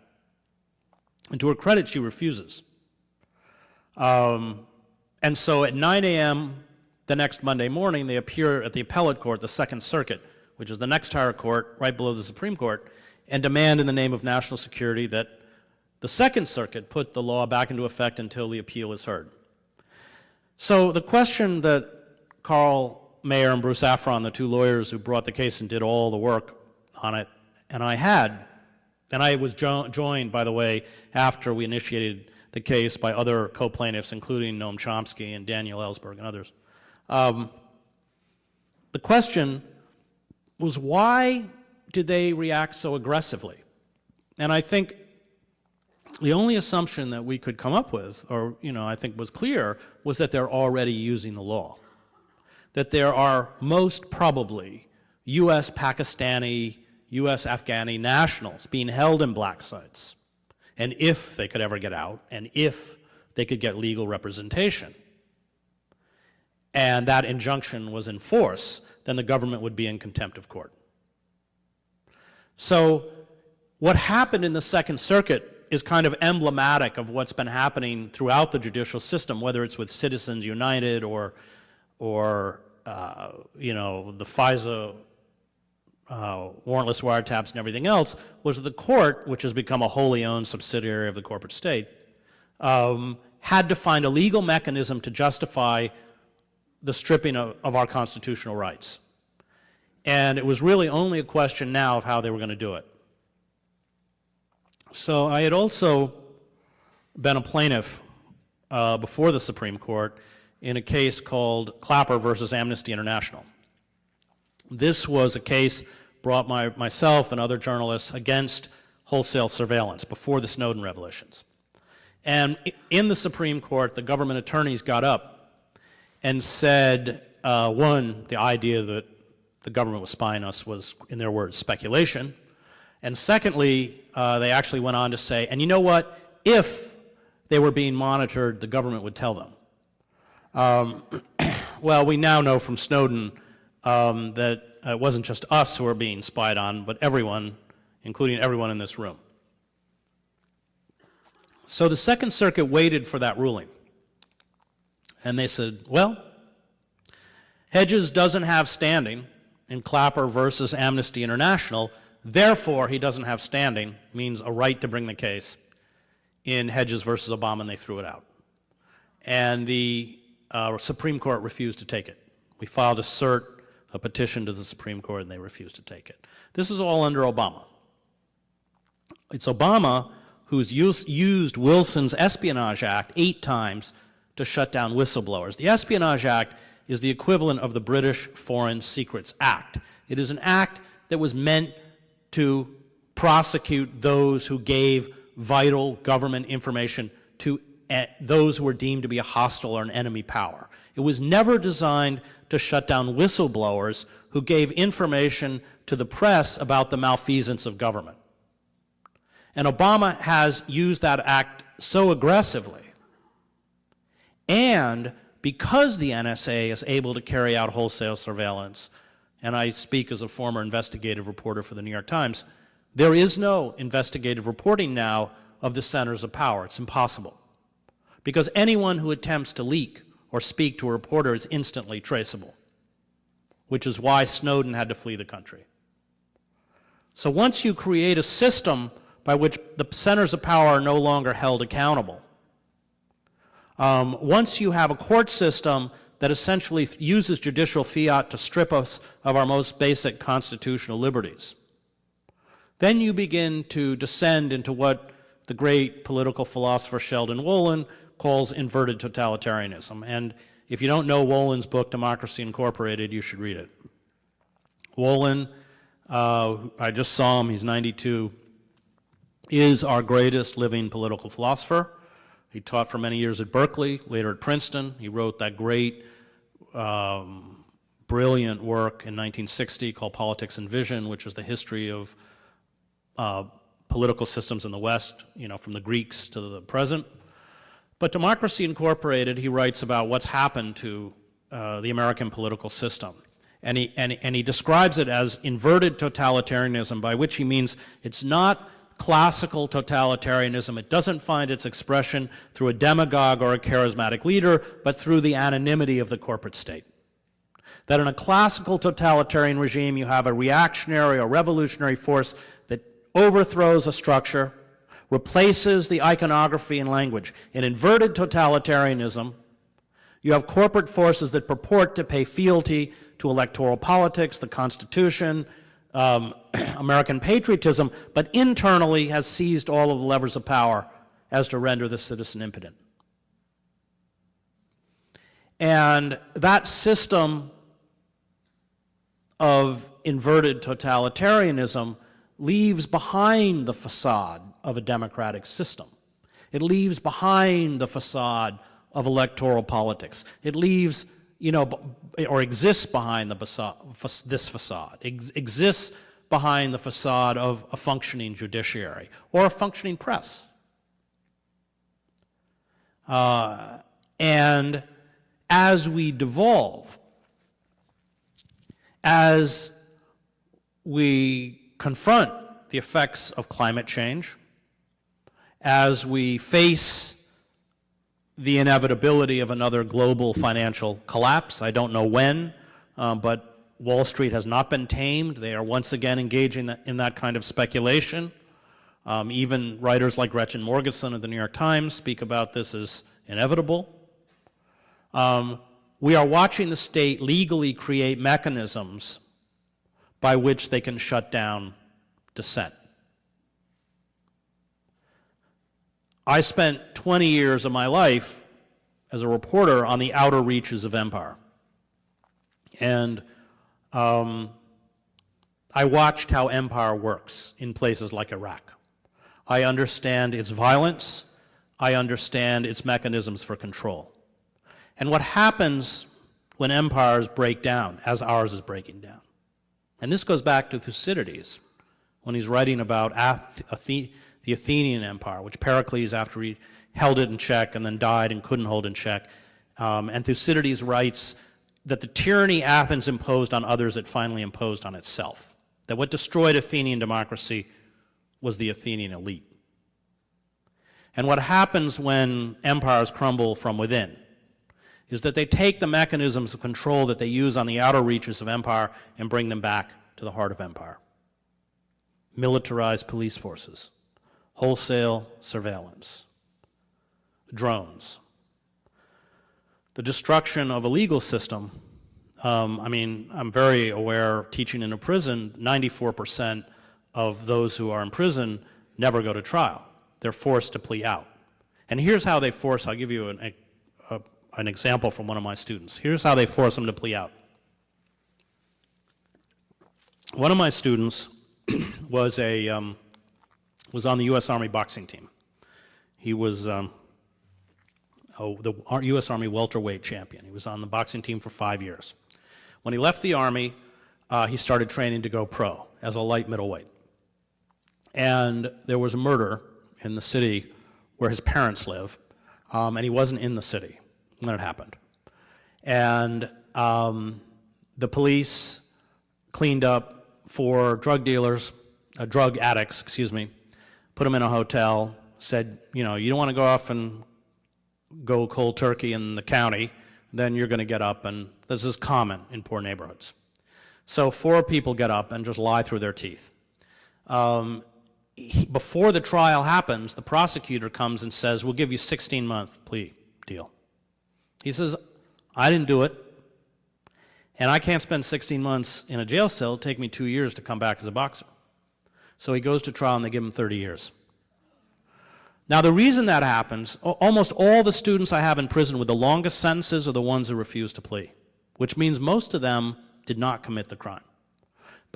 And to her credit, she refuses. And so at 9 a.m. the next Monday morning, they appear at the appellate court, the Second Circuit, which is the next higher court right below the Supreme Court, and demand in the name of national security that the Second Circuit put the law back into effect until the appeal is heard. So the question that Carl Mayer and Bruce Affron, the two lawyers who brought the case and did all the work on it, and I was joined, by the way, after we initiated the case by other co-plaintiffs, including Noam Chomsky and Daniel Ellsberg and others. The question was, why did they react so aggressively? And I think the only assumption that we could come up with, or I think was clear, was that they're already using the law. That there are most probably U.S. Pakistani, U.S. Afghani nationals being held in black sites. And if they could ever get out, and if they could get legal representation, and that injunction was in force, then the government would be in contempt of court. So what happened in the Second Circuit is kind of emblematic of what's been happening throughout the judicial system, whether it's with Citizens United or the FISA warrantless wiretaps and everything else, was the court, which has become a wholly owned subsidiary of the corporate state, had to find a legal mechanism to justify the stripping of our constitutional rights. And it was really only a question now of how they were going to do it. So I had also been a plaintiff before the Supreme Court in a case called Clapper versus Amnesty International. This was a case brought by myself and other journalists against wholesale surveillance before the Snowden revelations. And in the Supreme Court, the government attorneys got up and said, one, the idea that the government was spying us was, in their words, speculation. And secondly, they actually went on to say, and you know what? If they were being monitored, the government would tell them. Well, we now know from Snowden that it wasn't just us who were being spied on, but everyone, including everyone in this room. So the Second Circuit waited for that ruling. And they said, well, Hedges doesn't have standing in Clapper versus Amnesty International, therefore he doesn't have standing, means a right to bring the case, in Hedges versus Obama, and they threw it out. And the Supreme Court refused to take it. We filed a petition to the Supreme Court, and they refused to take it. This is all under Obama. It's Obama who's used Wilson's Espionage Act 8 times to shut down whistleblowers. The Espionage Act is the equivalent of the British Foreign Secrets Act. It is an act that was meant to prosecute those who gave vital government information to those who were deemed to be a hostile or an enemy power. It was never designed to shut down whistleblowers who gave information to the press about the malfeasance of government. And Obama has used that act so aggressively. And because the NSA is able to carry out wholesale surveillance, and I speak as a former investigative reporter for the New York Times, there is no investigative reporting now of the centers of power. It's impossible. Because anyone who attempts to leak or speak to a reporter is instantly traceable, which is why Snowden had to flee the country. So once you create a system by which the centers of power are no longer held accountable, once you have a court system that essentially uses judicial fiat to strip us of our most basic constitutional liberties, then you begin to descend into what the great political philosopher Sheldon Wolin calls inverted totalitarianism. And if you don't know Wolin's book, Democracy Incorporated, you should read it. Wolin, I just saw him, he's 92, is our greatest living political philosopher. He taught for many years at Berkeley, later at Princeton. He wrote that great, brilliant work in 1960 called Politics and Vision, which is the history of political systems in the West, from the Greeks to the present. But Democracy Incorporated, he writes about what's happened to the American political system. And he describes it as inverted totalitarianism, by which he means it's not classical totalitarianism. It doesn't find its expression through a demagogue or a charismatic leader, but through the anonymity of the corporate state. That in a classical totalitarian regime, you have a reactionary or revolutionary force that overthrows a structure, replaces the iconography and language. In inverted totalitarianism, you have corporate forces that purport to pay fealty to electoral politics, the Constitution, American patriotism, but internally has seized all of the levers of power as to render the citizen impotent. And that system of inverted totalitarianism leaves behind the facade of a democratic system. It leaves behind the facade of electoral politics. It leaves, or exists behind this facade, exists behind the facade of a functioning judiciary or a functioning press. And as we devolve, as we confront the effects of climate change, as we face the inevitability of another global financial collapse. I don't know when, but Wall Street has not been tamed. They are once again engaging in that kind of speculation. Even writers like Gretchen Morgenson of the New York Times speak about this as inevitable. We are watching the state legally create mechanisms by which they can shut down dissent. I spent 20 years of my life as a reporter on the outer reaches of empire. And I watched how empire works in places like Iraq. I understand its violence. I understand its mechanisms for control. And what happens when empires break down, as ours is breaking down. And this goes back to Thucydides, when he's writing about the Athenian Empire, which Pericles, after he held it in check and then died and couldn't hold in check. And Thucydides writes that the tyranny Athens imposed on others, it finally imposed on itself. That what destroyed Athenian democracy was the Athenian elite. And what happens when empires crumble from within is that they take the mechanisms of control that they use on the outer reaches of empire and bring them back to the heart of empire. Militarized police forces, wholesale surveillance, drones. The destruction of a legal system, I'm very aware, teaching in a prison, 94% of those who are in prison never go to trial. They're forced to plea out. And here's how they force, I'll give you an example from one of my students. Here's how they force them to plea out. One of my students was on the U.S. Army boxing team. He was the U.S. Army welterweight champion. He was on the boxing team for 5 years. When he left the Army, he started training to go pro as a light middleweight. And there was a murder in the city where his parents live, and he wasn't in the city when it happened. And the police cleaned up 4 drug addicts, put them in a hotel, said, you don't want to go off and go cold turkey in the county, then you're going to get up, and this is common in poor neighborhoods. So 4 people get up and just lie through their teeth. Before the trial happens, the prosecutor comes and says, we'll give you a 16-month plea deal. He says, I didn't do it, and I can't spend 16 months in a jail cell. It'll take me 2 years to come back as a boxer. So he goes to trial, and they give him 30 years. Now, the reason that happens, almost all the students I have in prison with the longest sentences are the ones who refuse to plea, which means most of them did not commit the crime.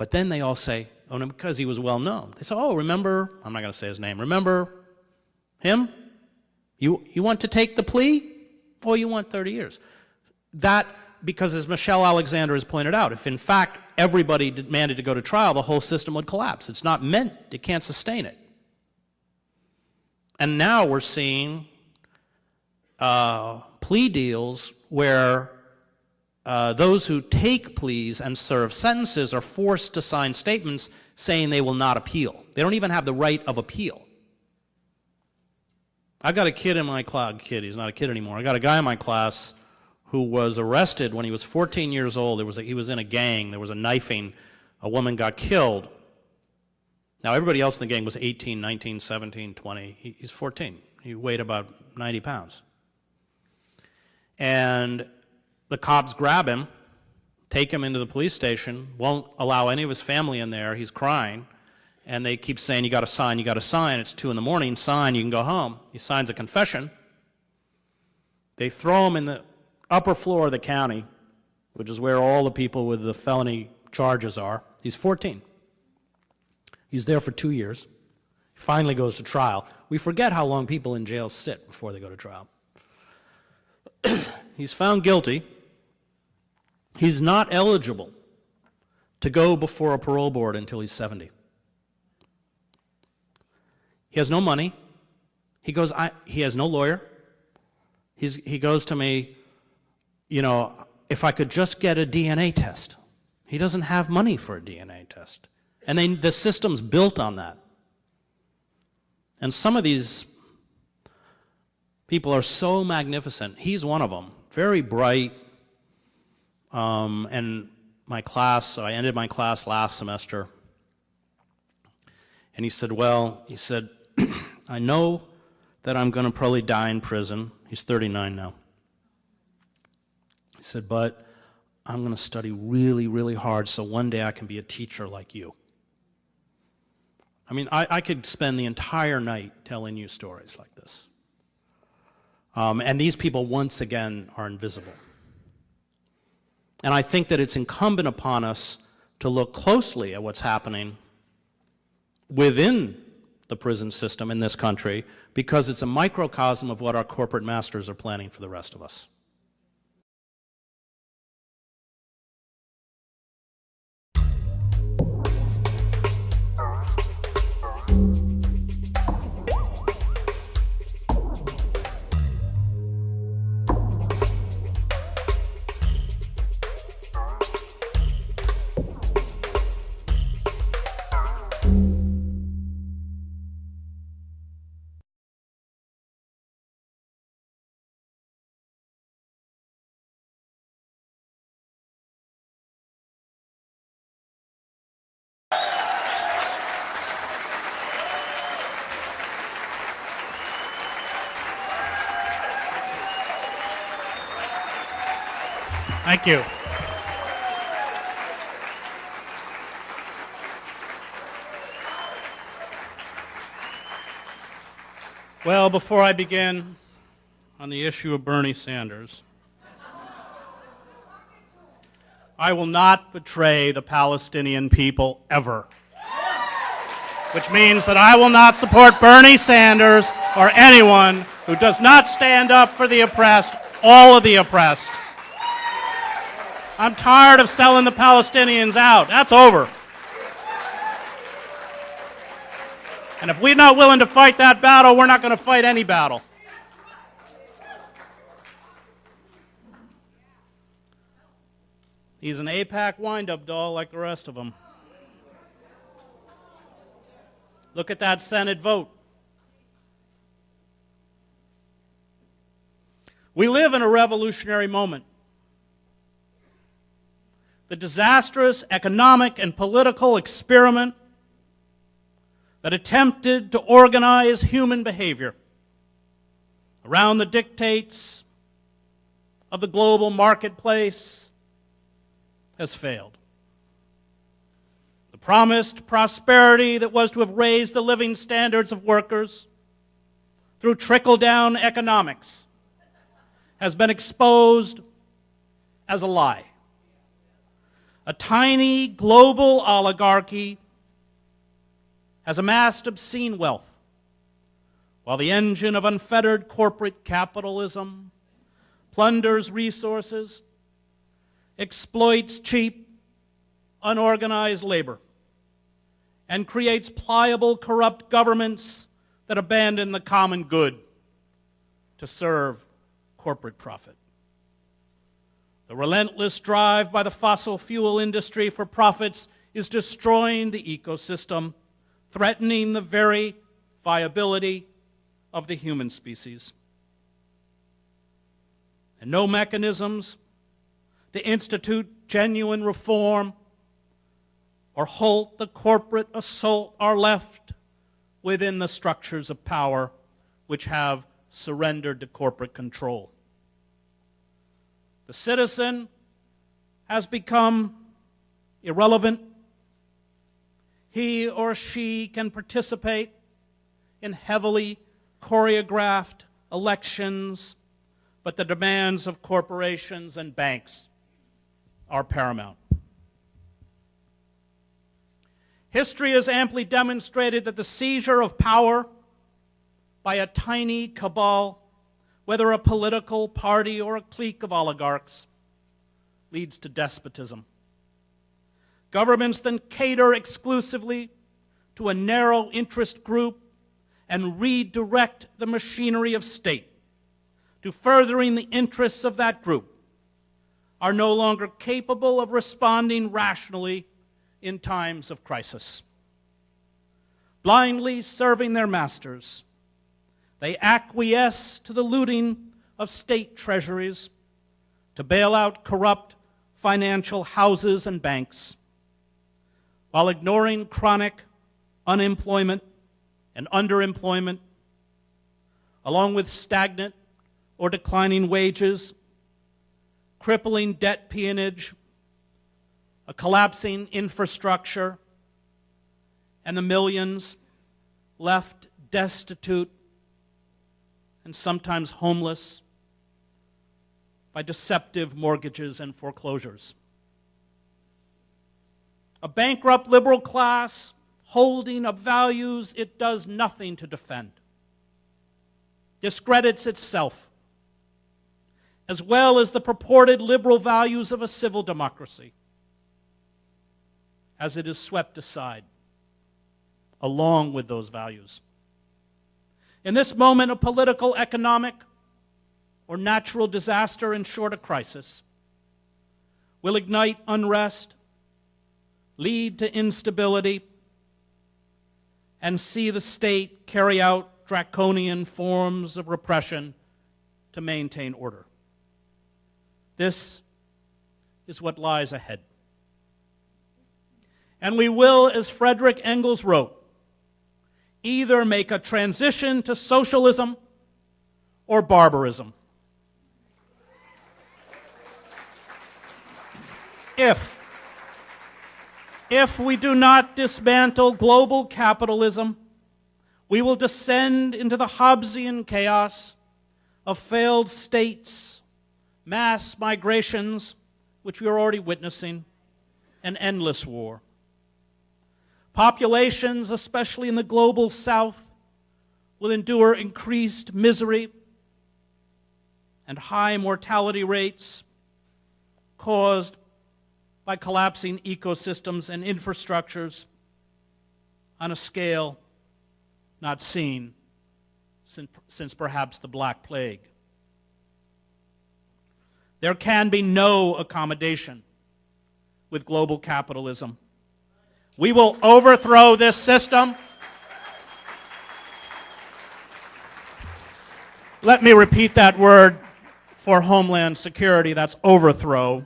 But then they all say, oh, no, because he was well known. They say, oh, remember, I'm not going to say his name, remember him? You want to take the plea? Oh, you want 30 years. That, because as Michelle Alexander has pointed out, if in fact everybody demanded to go to trial, the whole system would collapse. It's not meant, it can't sustain it. And now we're seeing plea deals where those who take pleas and serve sentences are forced to sign statements saying they will not appeal. They don't even have the right of appeal. I've got a kid in my class, he's not a kid anymore. I got a guy in my class who was arrested when he was 14 years old. He was in a gang, there was a knifing, a woman got killed. Now everybody else in the gang was 18, 19, 17, 20. He's 14. He weighed about 90 pounds. And the cops grab him, take him into the police station, won't allow any of his family in there, he's crying, and they keep saying, you got to sign, it's 2 in the morning, sign, you can go home. He signs a confession. They throw him in the upper floor of the county, which is where all the people with the felony charges are. He's 14. He's there for 2 years. He finally goes to trial. We forget how long people in jail sit before they go to trial. He's found guilty. He's not eligible to go before a parole board until he's 70. He has no money. He has no lawyer. He goes to me, you know, if I could just get a DNA test. He doesn't have money for a DNA test. And the system's built on that. And some of these people are so magnificent. He's one of them. Very bright. And my class, I ended my class last semester. And he said, I know that I'm going to probably die in prison. He's 39 now. He said, but I'm going to study really, really hard so one day I can be a teacher like you. I mean, I could spend the entire night telling you stories like this. And these people, once again, are invisible. And I think that it's incumbent upon us to look closely at what's happening within the prison system in this country, because it's a microcosm of what our corporate masters are planning for the rest of us. Thank you. Well, before I begin on the issue of Bernie Sanders, I will not betray the Palestinian people ever, which means that I will not support Bernie Sanders or anyone who does not stand up for the oppressed, all of the oppressed. I'm tired of selling the Palestinians out. That's over. And if we're not willing to fight that battle, we're not going to fight any battle. He's an AIPAC wind-up doll like the rest of them. Look at that Senate vote. We live in a revolutionary moment. The disastrous economic and political experiment that attempted to organize human behavior around the dictates of the global marketplace has failed. The promised prosperity that was to have raised the living standards of workers through trickle-down economics has been exposed as a lie. A tiny global oligarchy has amassed obscene wealth, while the engine of unfettered corporate capitalism plunders resources, exploits cheap, unorganized labor, and creates pliable, corrupt governments that abandon the common good to serve corporate profit. The relentless drive by the fossil fuel industry for profits is destroying the ecosystem, threatening the very viability of the human species. And no mechanisms to institute genuine reform or halt the corporate assault are left within the structures of power which have surrendered to corporate control. The citizen has become irrelevant. He or she can participate in heavily choreographed elections, but the demands of corporations and banks are paramount. History has amply demonstrated that the seizure of power by a tiny cabal, whether a political party or a clique of oligarchs, leads to despotism. Governments then cater exclusively to a narrow interest group and redirect the machinery of state to furthering the interests of that group, are no longer capable of responding rationally in times of crisis. Blindly serving their masters, they acquiesce to the looting of state treasuries to bail out corrupt financial houses and banks, while ignoring chronic unemployment and underemployment, along with stagnant or declining wages, crippling debt peonage, a collapsing infrastructure, and the millions left destitute and sometimes homeless by deceptive mortgages and foreclosures. A bankrupt liberal class holding up values it does nothing to defend, discredits itself, as well as the purported liberal values of a civil democracy, as it is swept aside along with those values. In this moment of political, economic, or natural disaster, in short, a crisis, will ignite unrest, lead to instability, and see the state carry out draconian forms of repression to maintain order. This is what lies ahead. And we will, as Frederick Engels wrote, either make a transition to socialism or barbarism. If we do not dismantle global capitalism, we will descend into the Hobbesian chaos of failed states, mass migrations, which we are already witnessing, and endless war. Populations, especially in the global south, will endure increased misery and high mortality rates caused by collapsing ecosystems and infrastructures on a scale not seen since perhaps the Black Plague. There can be no accommodation with global capitalism. We will overthrow this system. Let me repeat that word for Homeland Security. That's overthrow.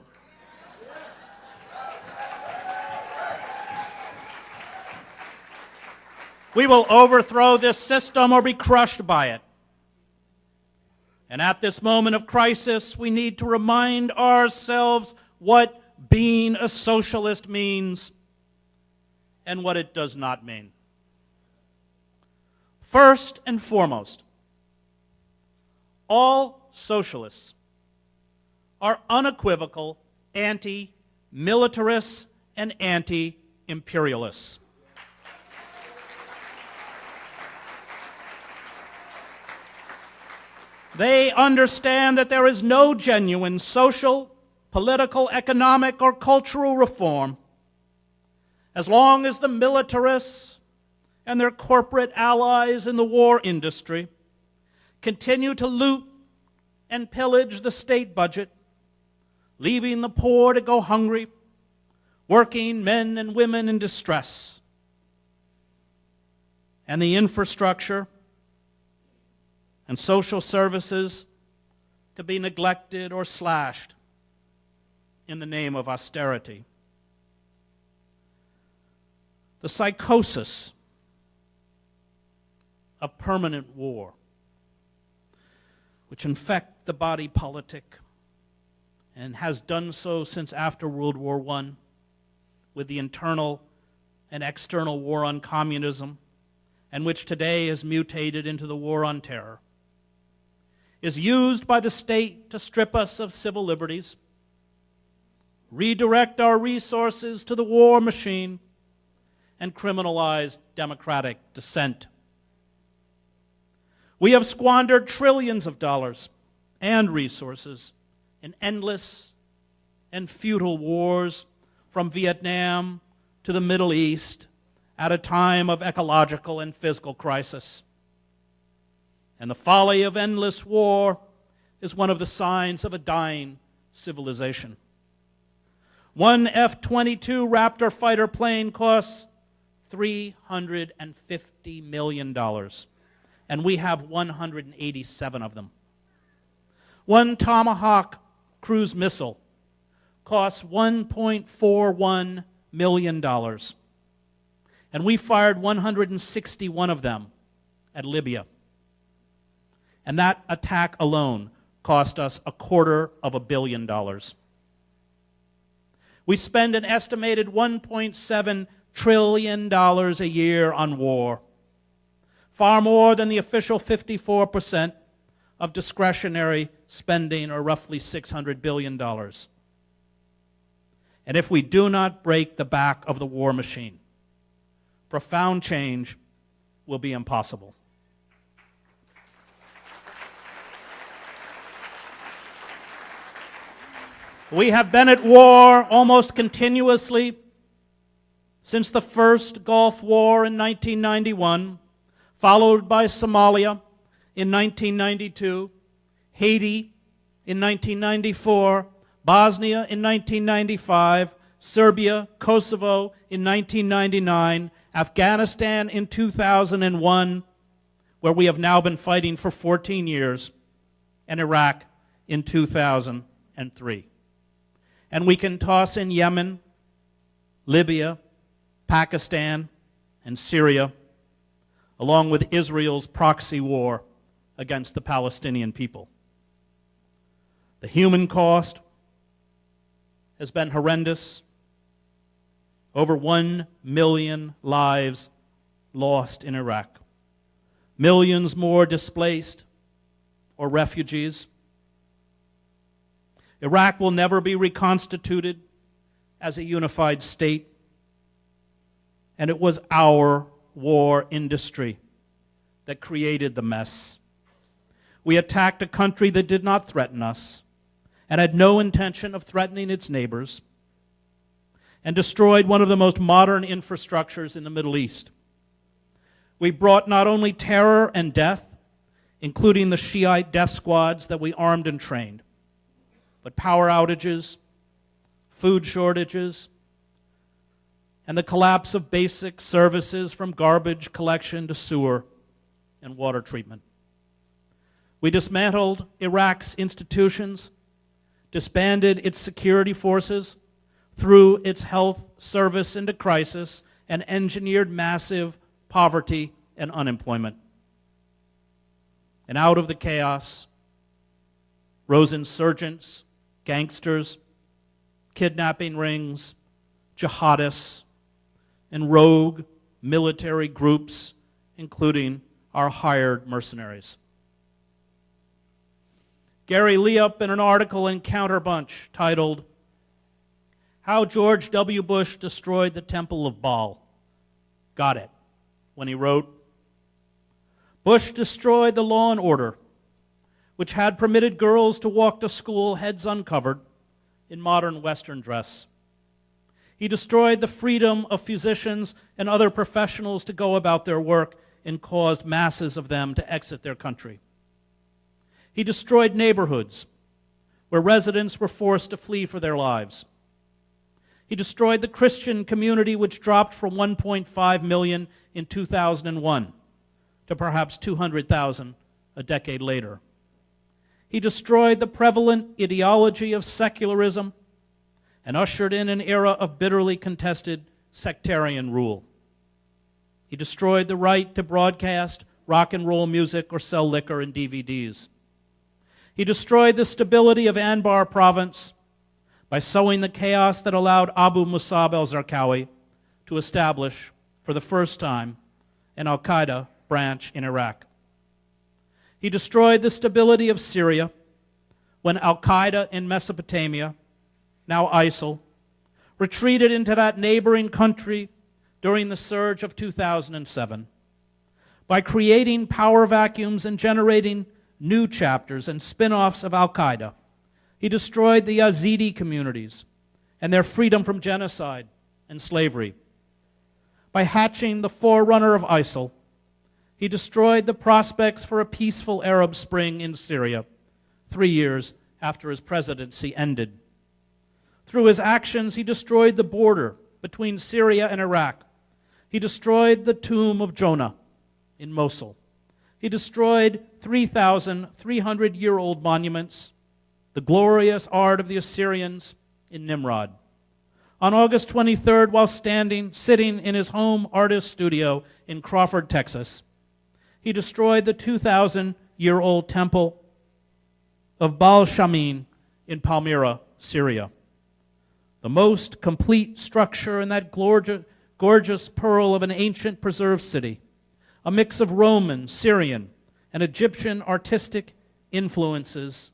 We will overthrow this system or be crushed by it. And at this moment of crisis, we need to remind ourselves what being a socialist means and what it does not mean. First and foremost, all socialists are unequivocal anti-manufacturing
militarists, and anti-imperialists. They understand that there is no genuine social, political, economic, or cultural reform as long as the militarists and their corporate allies in the war industry continue to loot and pillage the state budget, leaving the poor to go hungry, working men and women in distress, and the infrastructure and social services to be neglected or slashed in the name of austerity. The psychosis of permanent war, which infect the body politic and has done so since after World War I, with the internal and external war on communism, and which today has mutated into the war on terror, is used by the state to strip us of civil liberties, redirect our resources to the war machine, and criminalize democratic dissent. We have squandered trillions of dollars and resources in endless and futile wars from Vietnam to the Middle East at a time of ecological and physical crisis. And the folly of endless war is one of the signs of a dying civilization. One F-22 Raptor fighter plane costs $350 million, and we have 187 of them. One Tomahawk cruise missile costs $1.41 million, and we fired 161 of them at Libya. And that attack alone cost us $250 million. We spend an estimated $1.7 trillion a year on war, far more than the official 54% of discretionary spending, or roughly $600 billion. And if we do not break the back of the war machine, profound change will be impossible. We have been at war almost continuously since the first Gulf War in 1991, followed by Somalia in 1992, Haiti in 1994, Bosnia in 1995, Serbia, Kosovo in 1999, Afghanistan in 2001, where we have now been fighting for 14 years, and Iraq in 2003. And we can toss in Yemen, Libya, Pakistan, and Syria, along with Israel's proxy war against the Palestinian people. The human cost has been horrendous. Over 1 million lives lost in Iraq. Millions more displaced or refugees. Iraq will never be reconstituted as a unified state. And it was our war industry that created the mess. We attacked a country that did not threaten us and had no intention of threatening its neighbors, and destroyed one of the most modern infrastructures in the Middle East. We brought not only terror and death, including the Shiite death squads that we armed and trained, but power outages, food shortages, and the collapse of basic services from garbage collection to sewer and water treatment. We dismantled Iraq's institutions, disbanded its security forces, threw its health service into crisis, and engineered massive poverty and unemployment. And out of the chaos rose insurgents, gangsters, kidnapping rings, jihadists, and rogue military groups, including our hired mercenaries. Gary Leop, in an article in Counterpunch titled, How George W. Bush destroyed the Temple of Baal. Got it when he wrote, Bush destroyed the law and order, which had permitted girls to walk to school heads uncovered in modern Western dress. He destroyed the freedom of physicians and other professionals to go about their work and caused masses of them to exit their country. He destroyed neighborhoods where residents were forced to flee for their lives. He destroyed the Christian community, which dropped from 1.5 million in 2001 to perhaps 200,000 a decade later. He destroyed the prevalent ideology of secularism and ushered in an era of bitterly contested sectarian rule. He destroyed the right to broadcast rock and roll music or sell liquor and DVDs. He destroyed the stability of Anbar province by sowing the chaos that allowed Abu Musab al-Zarqawi to establish, for the first time, an al-Qaeda branch in Iraq. He destroyed the stability of Syria when al-Qaeda in Mesopotamia, now ISIL, retreated into that neighboring country during the surge of 2007. By creating power vacuums and generating new chapters and spin-offs of al-Qaeda, he destroyed the Yazidi communities and their freedom from genocide and slavery. By hatching the forerunner of ISIL, he destroyed the prospects for a peaceful Arab Spring in Syria 3 years after his presidency ended. Through his actions, he destroyed the border between Syria and Iraq. He destroyed the tomb of Jonah in Mosul. He destroyed 3,300-year-old monuments, the glorious art of the Assyrians in Nimrod. On August 23rd, while sitting in his home artist studio in Crawford, Texas, he destroyed the 2,000-year-old temple of Baal Shamin in Palmyra, Syria. The most complete structure in that gorgeous pearl of an ancient preserved city, a mix of Roman, Syrian, and Egyptian artistic influences,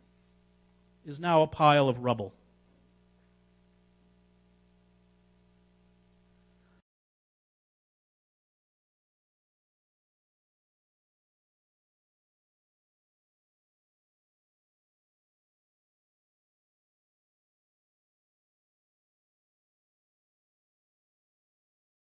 is now a pile of rubble.